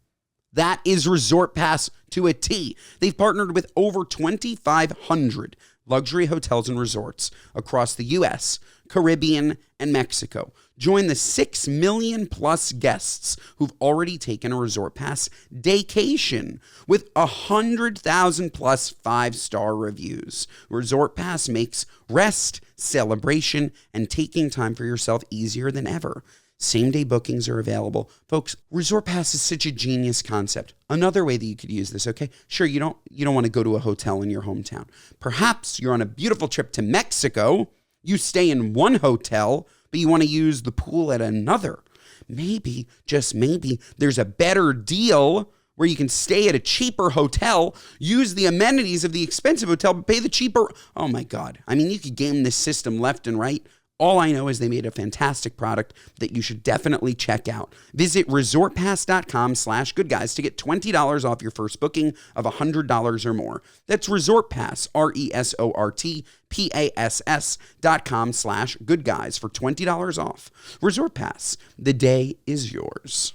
That is Resort Pass to a T. They've partnered with over 2,500 luxury hotels and resorts across the U.S., Caribbean, and Mexico. Join the 6 million plus guests who've already taken a Resort Pass daycation with 100,000 plus 5-star reviews. Resort Pass makes rest, celebration, and taking time for yourself easier than ever. Same-day bookings are available. Folks, Resort Pass is such a genius concept. Another way that you could use this, okay? Sure, you don't want to go to a hotel in your hometown. Perhaps you're on a beautiful trip to Mexico. You stay in one hotel, but you want to use the pool at another. Maybe, just maybe, there's a better deal where you can stay at a cheaper hotel, use the amenities of the expensive hotel, but pay the cheaper. Oh my God. I mean, you could game this system left and right. All I know is they made a fantastic product that you should definitely check out. Visit resortpass.com/goodguys to get $20 off your first booking of $100 or more. That's Resort Pass, resortpass.com/goodguys for $20 off. Resort Pass, the day is yours.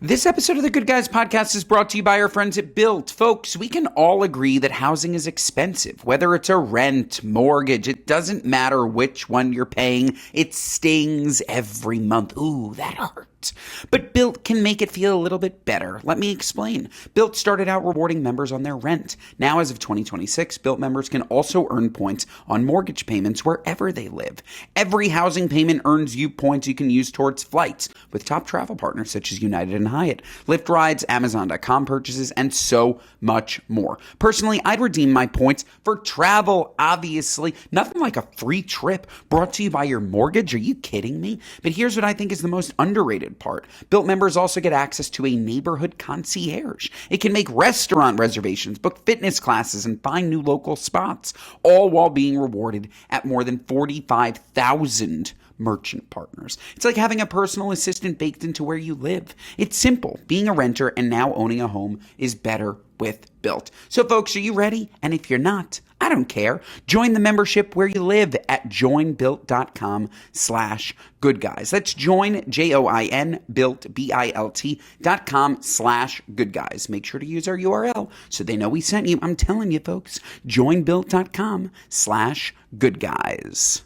This episode of the Good Guys podcast is brought to you by our friends at Built. Folks, we can all agree that housing is expensive. Whether it's a rent, mortgage, it doesn't matter which one you're paying. It stings every month. Ooh, that hurts. great. But Built can make it feel a little bit better. Let me explain. Built started out rewarding members on their rent. Now, as of 2026, Built members can also earn points on mortgage payments wherever they live. Every housing payment earns you points you can use towards flights with top travel partners such as United and Hyatt, Lyft rides, Amazon.com purchases, and so much more. Personally, I'd redeem my points for travel, obviously. Nothing like a free trip brought to you by your mortgage. Are you kidding me? But here's what I think is the most underrated part. Built members also get access to a neighborhood concierge. It can make restaurant reservations, book fitness classes, and find new local spots, all while being rewarded at more than 45,000 merchant partners. It's like having a personal assistant baked into where you live. It's simple. Being a renter and now owning a home is better with Built. So folks, are you ready? And if you're not, I don't care. Join the membership where you live at joinbuilt.com/goodguys. That's join, JOIN, built, BILT.com/goodguys. Make sure to use our URL so they know we sent you. I'm telling you, folks, joinbuilt.com/goodguys.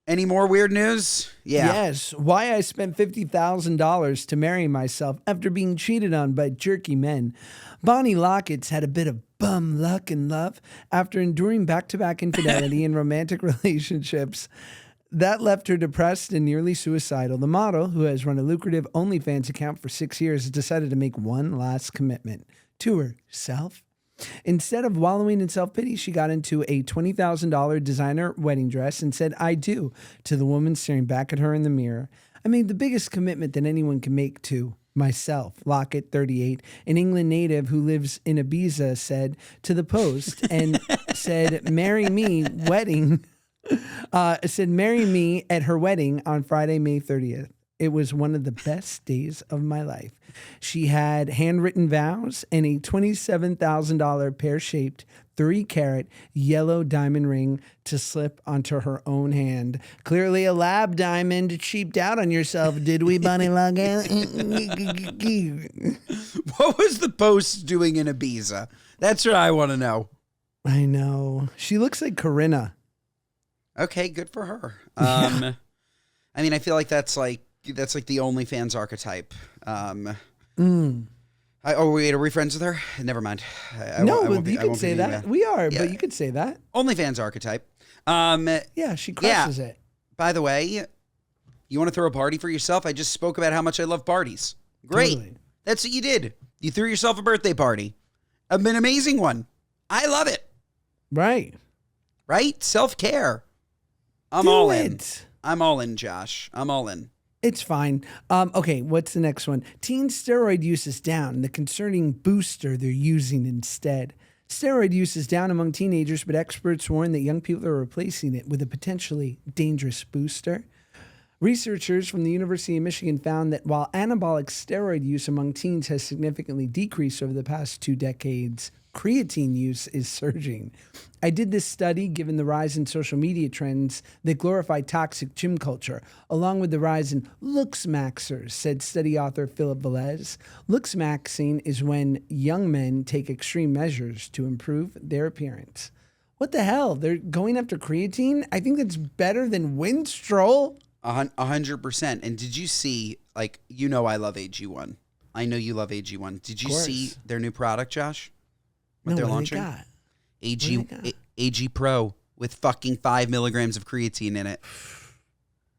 Any more weird news? Yeah. Yes. Why I spent $50,000 to marry myself after being cheated on by jerky men. Bonnie Locketts had a bit of bum luck in love after enduring back-to-back infidelity in romantic relationships. That left her depressed and nearly suicidal. The model, who has run a lucrative OnlyFans account for 6 years, decided to make one last commitment to herself. Instead of wallowing in self-pity, she got into a $20,000 designer wedding dress and said, "I do," to the woman staring back at her in the mirror. "I made the biggest commitment that anyone can make to myself," Lockett, 38, an England native who lives in Ibiza, said to the Post, and said, "Marry me at her wedding on Friday, May 30th. It was one of the best days of my life." She had handwritten vows and a $27,000 pear-shaped 3-carat yellow diamond ring to slip onto her own hand. Clearly a lab diamond. Cheaped out on yourself, did we, Bonnie Lockett? What was the Post doing in Ibiza? That's what I want to know. I know. She looks like Corinna. Okay, good for her. I mean, I feel like that's like the OnlyFans archetype. Wait, are we friends with her? Never mind. You could say that. We are, but you could say that. OnlyFans archetype. Yeah, she crushes it. By the way, you want to throw a party for yourself? I just spoke about how much I love parties. Great. Totally. That's what you did. You threw yourself a birthday party. An amazing one. I love it. Right. Right? Self-care. I'm all in. I'm all in, Josh. I'm all in. It's fine. Okay, what's the next one? Teen steroid use is down. The concerning booster they're using instead. Steroid use is down among teenagers, but experts warn that young people are replacing it with a potentially dangerous booster. Researchers from the University of Michigan found that while anabolic steroid use among teens has significantly decreased over the past 2 decades, creatine use is surging. I did this study given the rise in social media trends that glorify toxic gym culture, along with the rise in Looksmaxers, said study author Philip Velez. Looksmaxing is when young men take extreme measures to improve their appearance. What the hell? They're going after creatine? I think that's better than Winstrol. 100%. And did you see, I love AG1. I know you love AG1. Did you see their new product, Josh? What they're launching? AG Pro with fucking 5 milligrams of creatine in it.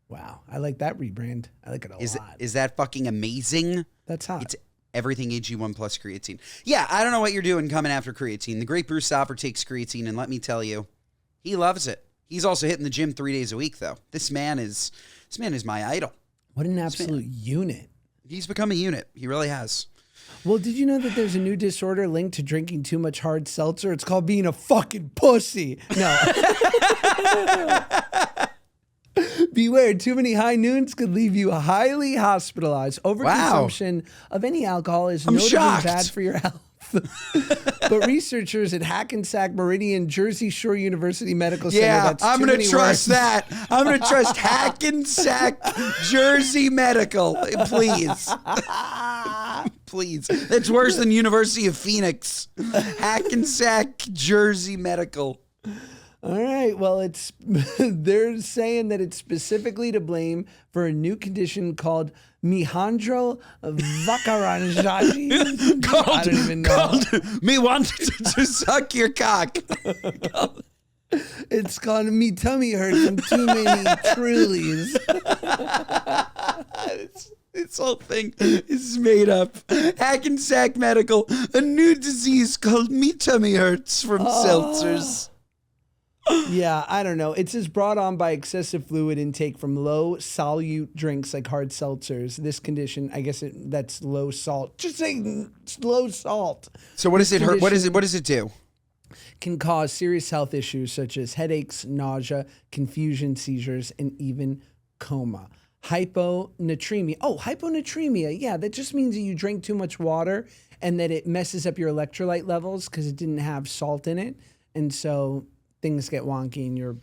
Wow. I like that rebrand. I like it a lot. Is that fucking amazing? That's hot. It's everything AG1 plus creatine. Yeah, I don't know what you're doing coming after creatine. The great Bruce Stoffer takes creatine, and let me tell you, he loves it. He's also hitting the gym 3 days a week, though. This man is my idol. What an absolute unit. He's become a unit. He really has. Well, did you know that there's a new disorder linked to drinking too much hard seltzer? It's called being a fucking pussy. No. Beware, too many high noons could leave you highly hospitalized. Overconsumption of any alcohol is notably bad for your health. But researchers at Hackensack Meridian Jersey Shore University Medical Center. Yeah, I'm going to trust that. I'm going to trust Hackensack Jersey Medical. Please. Please. That's worse than University of Phoenix. Hackensack Jersey Medical. All right. Well, it's they're saying that it's specifically to blame for a new condition called Mihandro Vakaranjaji. I don't even know. Me wanted to suck your cock. It's called Me Tummy Hurts from Too Many Trulies. This whole thing is made up. Hackensack Medical, a new disease called Me Tummy Hurts from Seltzers. Yeah, I don't know. It says brought on by excessive fluid intake from low solute drinks like hard seltzers. This condition, I guess that's low salt. Just saying low salt. So what does it hurt? What does it do? Can cause serious health issues such as headaches, nausea, confusion, seizures, and even coma. Hyponatremia. Oh, hyponatremia. Yeah, that just means that you drank too much water and that it messes up your electrolyte levels because it didn't have salt in it. And so things get wonky in your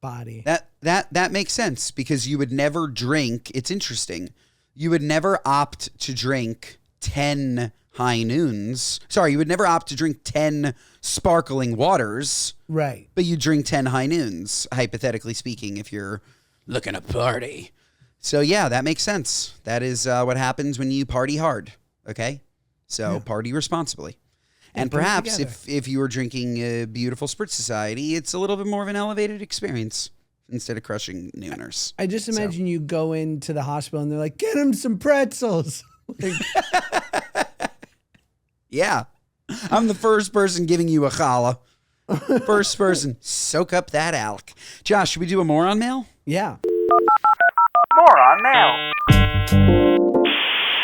body. That makes sense because you would never drink. It's interesting. You would never opt to drink 10 high noons. Sorry, you would never opt to drink 10 sparkling waters. Right. But you drink 10 high noons, hypothetically speaking, if you're looking to party. So yeah, that makes sense. That is what happens when you party hard. Okay? So party responsibly. And perhaps if you were drinking a beautiful Spritz Society, it's a little bit more of an elevated experience instead of crushing nooners. I just imagine you go into the hospital and they're like, get him some pretzels. Like, yeah. I'm the first person giving you a challah. First person, soak up that alk. Josh, should we do a moron mail? yeah. Moron mail.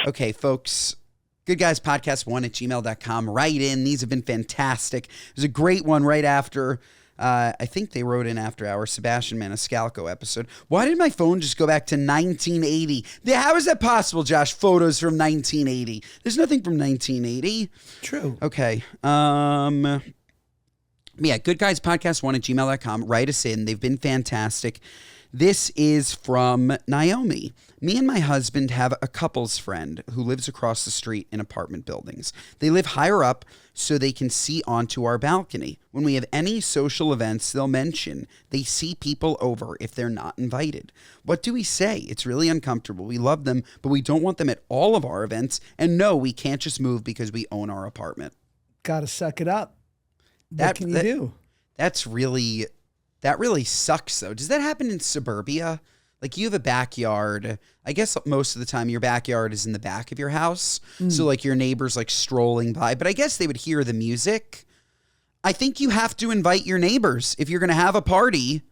Okay, folks. goodguyspodcast1@gmail.com. Write in. These have been fantastic. There's a great one right after, I think they wrote in after our Sebastian Maniscalco episode. Why did my phone just go back to 1980? How is that possible, Josh? Photos from 1980. There's nothing from 1980. True. Okay. Yeah, goodguyspodcast1@gmail.com. Write us in. They've been fantastic. This is from Naomi. Me and my husband have a couple's friend who lives across the street in apartment buildings. They live higher up so they can see onto our balcony. When we have any social events, they'll mention they see people over if they're not invited. What do we say? It's really uncomfortable. We love them, but we don't want them at all of our events. And no, we can't just move because we own our apartment. Gotta suck it up. What can you do? That really sucks, though. Does that happen in suburbia? Like, you have a backyard. I guess most of the time your backyard is in the back of your house. So, like, your neighbor's, like, strolling by. But I guess they would hear the music. I think you have to invite your neighbors. If you're going to have a party,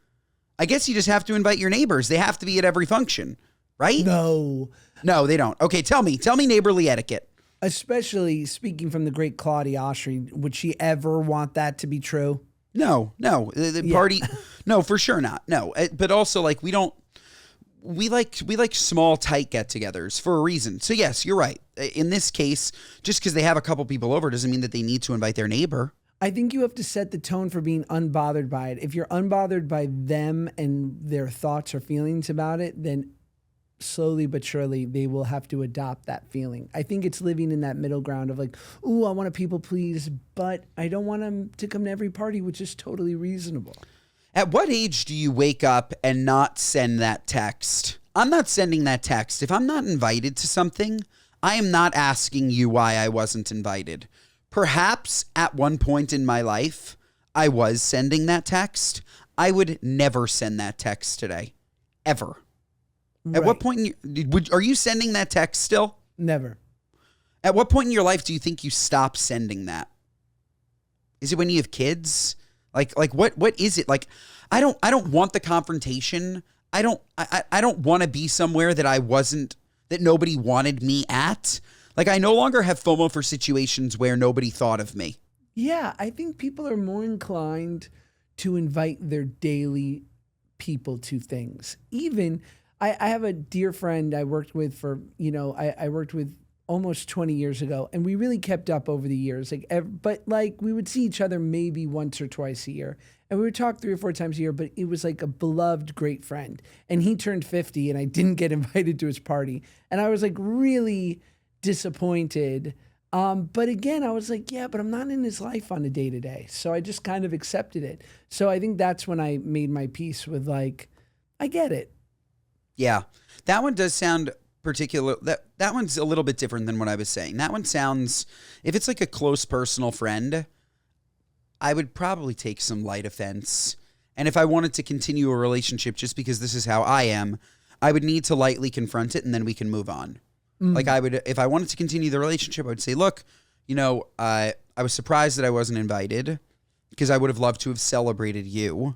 I guess you just have to invite your neighbors. They have to be at every function, right? No, they don't. Okay, tell me neighborly etiquette. Especially speaking from the great Claudia Oshry, would she ever want that to be true? No. The party, no, for sure not. No, but also like we like small, tight get-togethers for a reason. So yes, you're right. In this case, just because they have a couple people over doesn't mean that they need to invite their neighbor. I think you have to set the tone for being unbothered by it. If you're unbothered by them and their thoughts or feelings about it, then slowly but surely they will have to adopt that feeling. I think it's living in that middle ground of like, ooh, I want to people please, but I don't want them to come to every party, which is totally reasonable. At what age do you wake up and not send that text? I'm not sending that text. If I'm not invited to something, I am not asking you why I wasn't invited. Perhaps at one point in my life, I was sending that text. I would never send that text today. Ever. Right. At what point are you sending that text still? Never. At what point in your life do you think you stop sending that? Is it when you have kids? Like what is it? Like I don't want the confrontation. I don't want to be somewhere that nobody wanted me at. Like I no longer have FOMO for situations where nobody thought of me. Yeah, I think people are more inclined to invite their daily people to things. Even I have a dear friend I worked with for, I worked with almost 20 years ago, and we really kept up over the years. But we would see each other maybe once or twice a year, and we would talk 3 or 4 times a year, but it was like a beloved, great friend. And he turned 50 and I didn't get invited to his party. And I was like really disappointed But again, I was like, yeah, but I'm not in his life on a day to day. So I just kind of accepted it. So I think that's when I made my peace with like, I get it. Yeah. That one does sound particular. That one's a little bit different than what I was saying. That one sounds, if it's like a close personal friend, I would probably take some light offense. And if I wanted to continue a relationship just because this is how I am, I would need to lightly confront it and then we can move on. Like I would, if I wanted to continue the relationship, I would say, look, I was surprised that I wasn't invited because I would have loved to have celebrated you.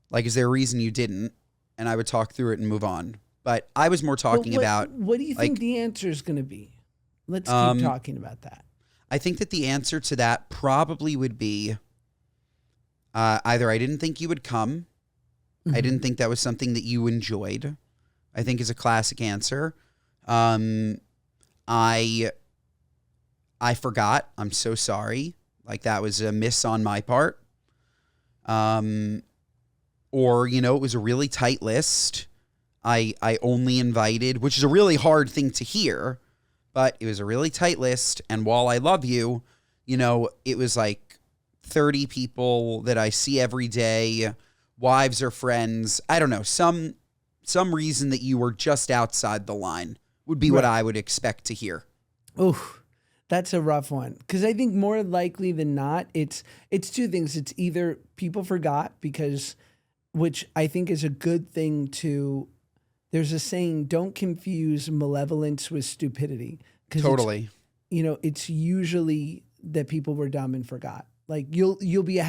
Like, is there a reason you didn't? And I would talk through it and move on. But I was more talking about. What do you think the answer is going to be? Let's keep talking about that. I think that the answer to that probably would be either I didn't think you would come. I didn't think that was something that you enjoyed. I think is a classic answer. I forgot. I'm so sorry. Like that was a miss on my part. Or, it was a really tight list. I only invited, which is a really hard thing to hear, but it was a really tight list. And while I love you, it was like 30 people that I see every day, wives or friends. I don't know, some reason that you were just outside the line would be what I would expect to hear. Oh, that's a rough one. Because I think more likely than not, it's two things. It's either people forgot which I think is a good thing to, there's a saying, don't confuse malevolence with stupidity. Totally. It's usually that people were dumb and forgot. Like you'll be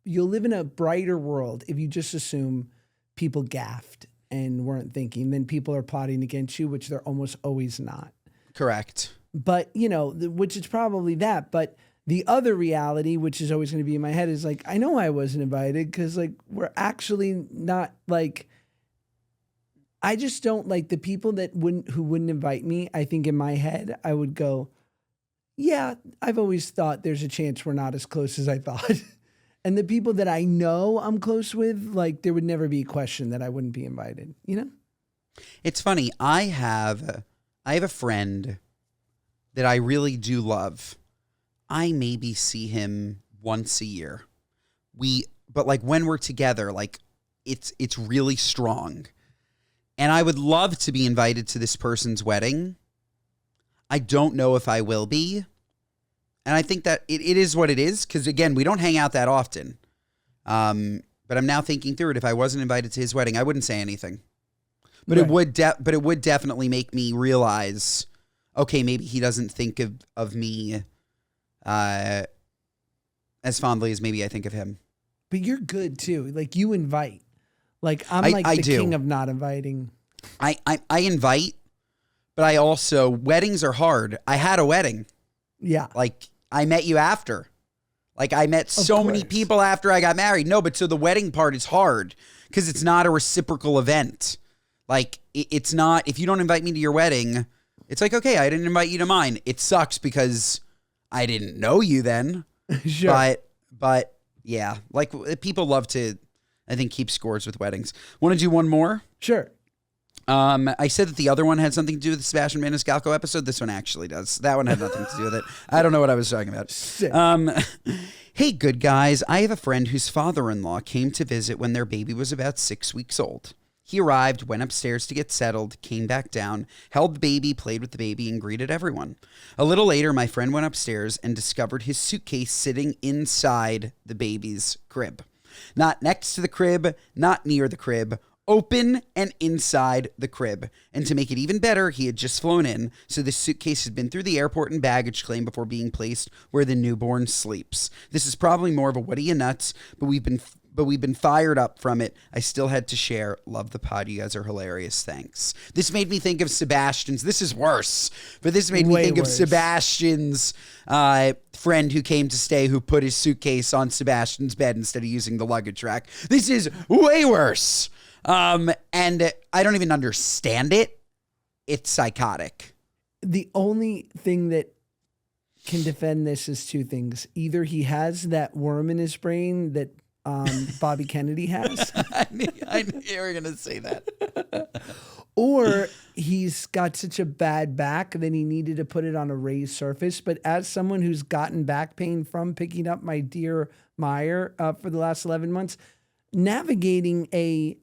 you'll live in a brighter world if you just assume people gaffed and weren't thinking, then people are plotting against you, which they're almost always not. Correct. But, which is probably that. But the other reality, which is always going to be in my head, is like, I know I wasn't invited because, like, we're actually not, like, I just don't like the people who wouldn't invite me. I think in my head, I would go, yeah, I've always thought there's a chance we're not as close as I thought. And the people that I know I'm close with, like, there would never be a question that I wouldn't be invited, It's funny. I have a friend that I really do love. I maybe see him once a year. But like when we're together, like it's really strong. And I would love to be invited to this person's wedding. I don't know if I will be. And I think that it is what it is, because again, we don't hang out that often. But I'm now thinking through it. If I wasn't invited to his wedding, I wouldn't say anything. But it would definitely make me realize, okay, maybe he doesn't think of me as fondly as maybe I think of him. But you're good too. Like you invite. Like I'm the king of not inviting. I invite, but I also, weddings are hard. I had a wedding. Yeah. Like I met you after. Like I met so many people after I got married. No, but so the wedding part is hard because it's not a reciprocal event. Like it's not, if you don't invite me to your wedding, it's like, okay, I didn't invite you to mine. It sucks because I didn't know you then. Sure. But yeah, like people love to, I think, keep scores with weddings. Want to do one more? Sure. I said that the other one had something to do with the Sebastian Maniscalco episode. This one actually does. That one had nothing to do with it. I don't know what I was talking about. Hey, good guys. I have a friend whose father-in-law came to visit when their baby was about 6 weeks old. He arrived, went upstairs to get settled, came back down, held the baby, played with the baby, and greeted everyone. A little later, my friend went upstairs and discovered his suitcase sitting inside the baby's crib. Not next to the crib, not near the crib, open and inside the crib. And to make it even better, he had just flown in, so the suitcase had been through the airport and baggage claim before being placed where the newborn sleeps. This is probably more of a what are you nuts, but we've been fired up from it. I still had to share. Love the pod. You guys are hilarious. Thanks. This made me think of Sebastian's. This is worse, but this made me think of Sebastian's friend who came to stay who put his suitcase on Sebastian's bed instead of using the luggage rack. This is way worse. And I don't even understand it. It's psychotic. The only thing that can defend this is two things. Either he has that worm in his brain that Bobby Kennedy has. I knew you were going to say that. Or he's got such a bad back that he needed to put it on a raised surface. But as someone who's gotten back pain from picking up my dear Meyer for the last 11 months, navigating a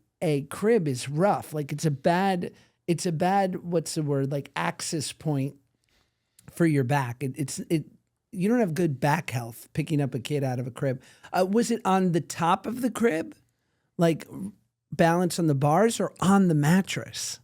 crib is rough. Like it's a bad, what's the word? Like access point for your back. You don't have good back health picking up a kid out of a crib. Was it on the top of the crib? Like balance on the bars or on the mattress?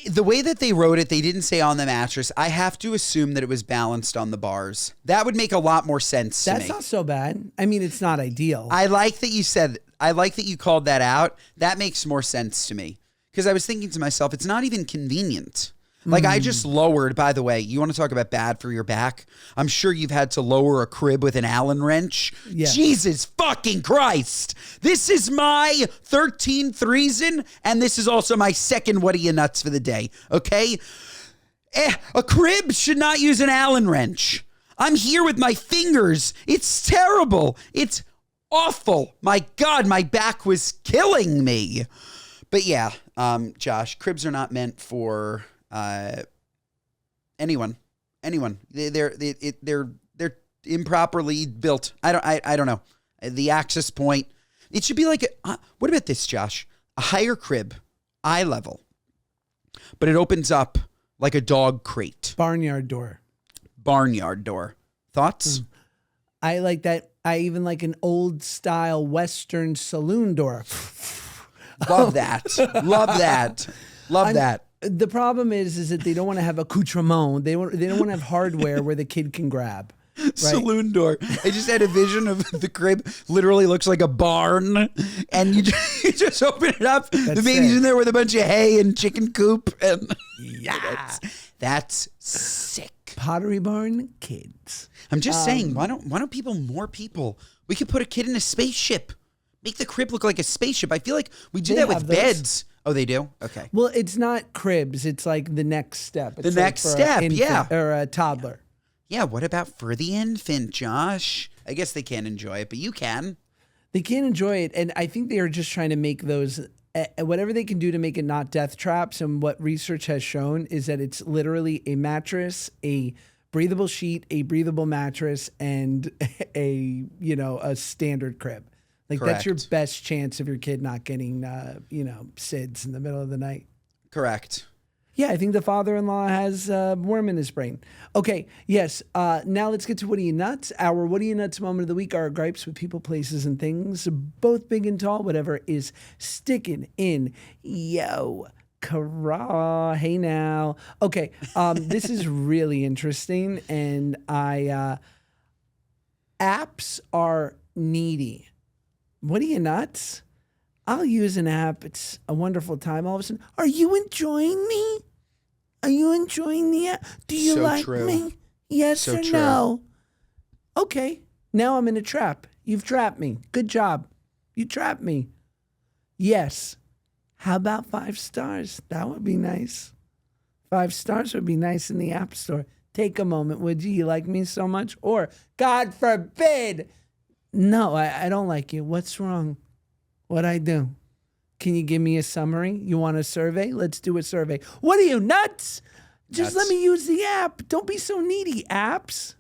The way that they wrote it, they didn't say on the mattress. I have to assume that it was balanced on the bars. That would make a lot more sense to me. That's not so bad. I mean, it's not ideal. I like that you called that out. That makes more sense to me. Because I was thinking to myself, it's not even convenient. Like I just lowered, by the way, you want to talk about bad for your back? I'm sure you've had to lower a crib with an Allen wrench. Yeah. Jesus fucking Christ. This is my 13th reason, and this is also my second what are you nuts for the day, okay? A crib should not use an Allen wrench. I'm here with my fingers. It's terrible. It's awful. My God, my back was killing me. But yeah, Josh, cribs are not meant for... anyone. They're improperly built. I don't know. The access point. It should be like what about this, Josh? A higher crib, eye level, but it opens up like a dog crate. Barnyard door. Thoughts? I like that. I even like an old style Western saloon door. Love that. Love that. The problem is that they don't want to have accoutrement. They don't want to have hardware where the kid can grab. Right? Saloon door. I just had a vision of the crib literally looks like a barn, and you just open it up. The baby's it. in there with a bunch of hay and chicken coop, and Yeah. that's sick. Pottery barn kids. I'm just saying, why don't more people? We could put a kid in a spaceship. Make the crib look like a spaceship. I feel like we do They that with have those. beds. Oh, they do? Okay. Well, it's not cribs. It's like the next step. It's The next for step, an infant yeah. Or a toddler. Yeah, what about for the infant, Josh? I guess they can't enjoy it, but you can. They can't enjoy it. And I think they are just trying to make those, whatever they can do to make it not death traps. And what research has shown is that it's literally a mattress, a breathable sheet, a breathable mattress, and a standard crib. Like that's your Correct. best chance of your kid not getting, SIDS in the middle of the night. Correct. Yeah, I think the father-in-law has a worm in his brain. Okay, yes. Now let's get to What Are You Nuts? Our What Are You Nuts moment of the week are our gripes with people, places, and things, both big and tall, whatever is sticking in yo. Kara, hey now. Okay, this is really interesting, and apps are needy. What are you nuts? I'll use an app. It's a wonderful time. All of a sudden, are you enjoying me? Are you enjoying the app? Do you So like true. me? Yes So or true. no? Okay, now I'm in a trap. You've trapped me. Good job. You trapped me. Yes. How about 5 stars? That would be nice. 5 stars would be nice in the App Store. Take a moment, would you? You like me so much? Or, God forbid, no, I don't like you. What's wrong? What'd I do? Can you give me a summary? You want a survey? Let's do a survey. What are you, nuts? Just Nuts. let me use the app. Don't be so needy, apps.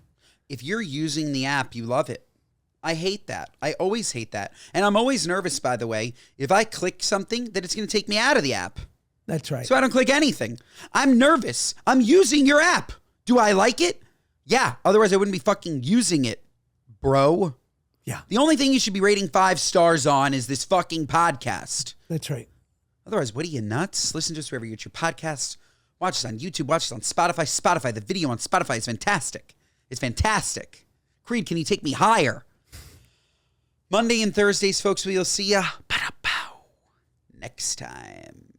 If you're using the app, you love it. I hate that. I always hate that. And I'm always nervous, by the way, if I click something, that it's going to take me out of the app. That's right. So I don't click anything. I'm nervous. I'm using your app. Do I like it? Yeah. Otherwise, I wouldn't be fucking using it, bro. Yeah, The only thing you should be rating 5 stars on is this fucking podcast. that's right. Otherwise, what are you, nuts? Listen to us wherever you get your podcasts. Watch us on YouTube. Watch us on Spotify. The video on Spotify is fantastic. It's fantastic. Creed, can you take me higher? Monday and Thursdays, folks, we'll see ya. Ba-da-pow. Next time.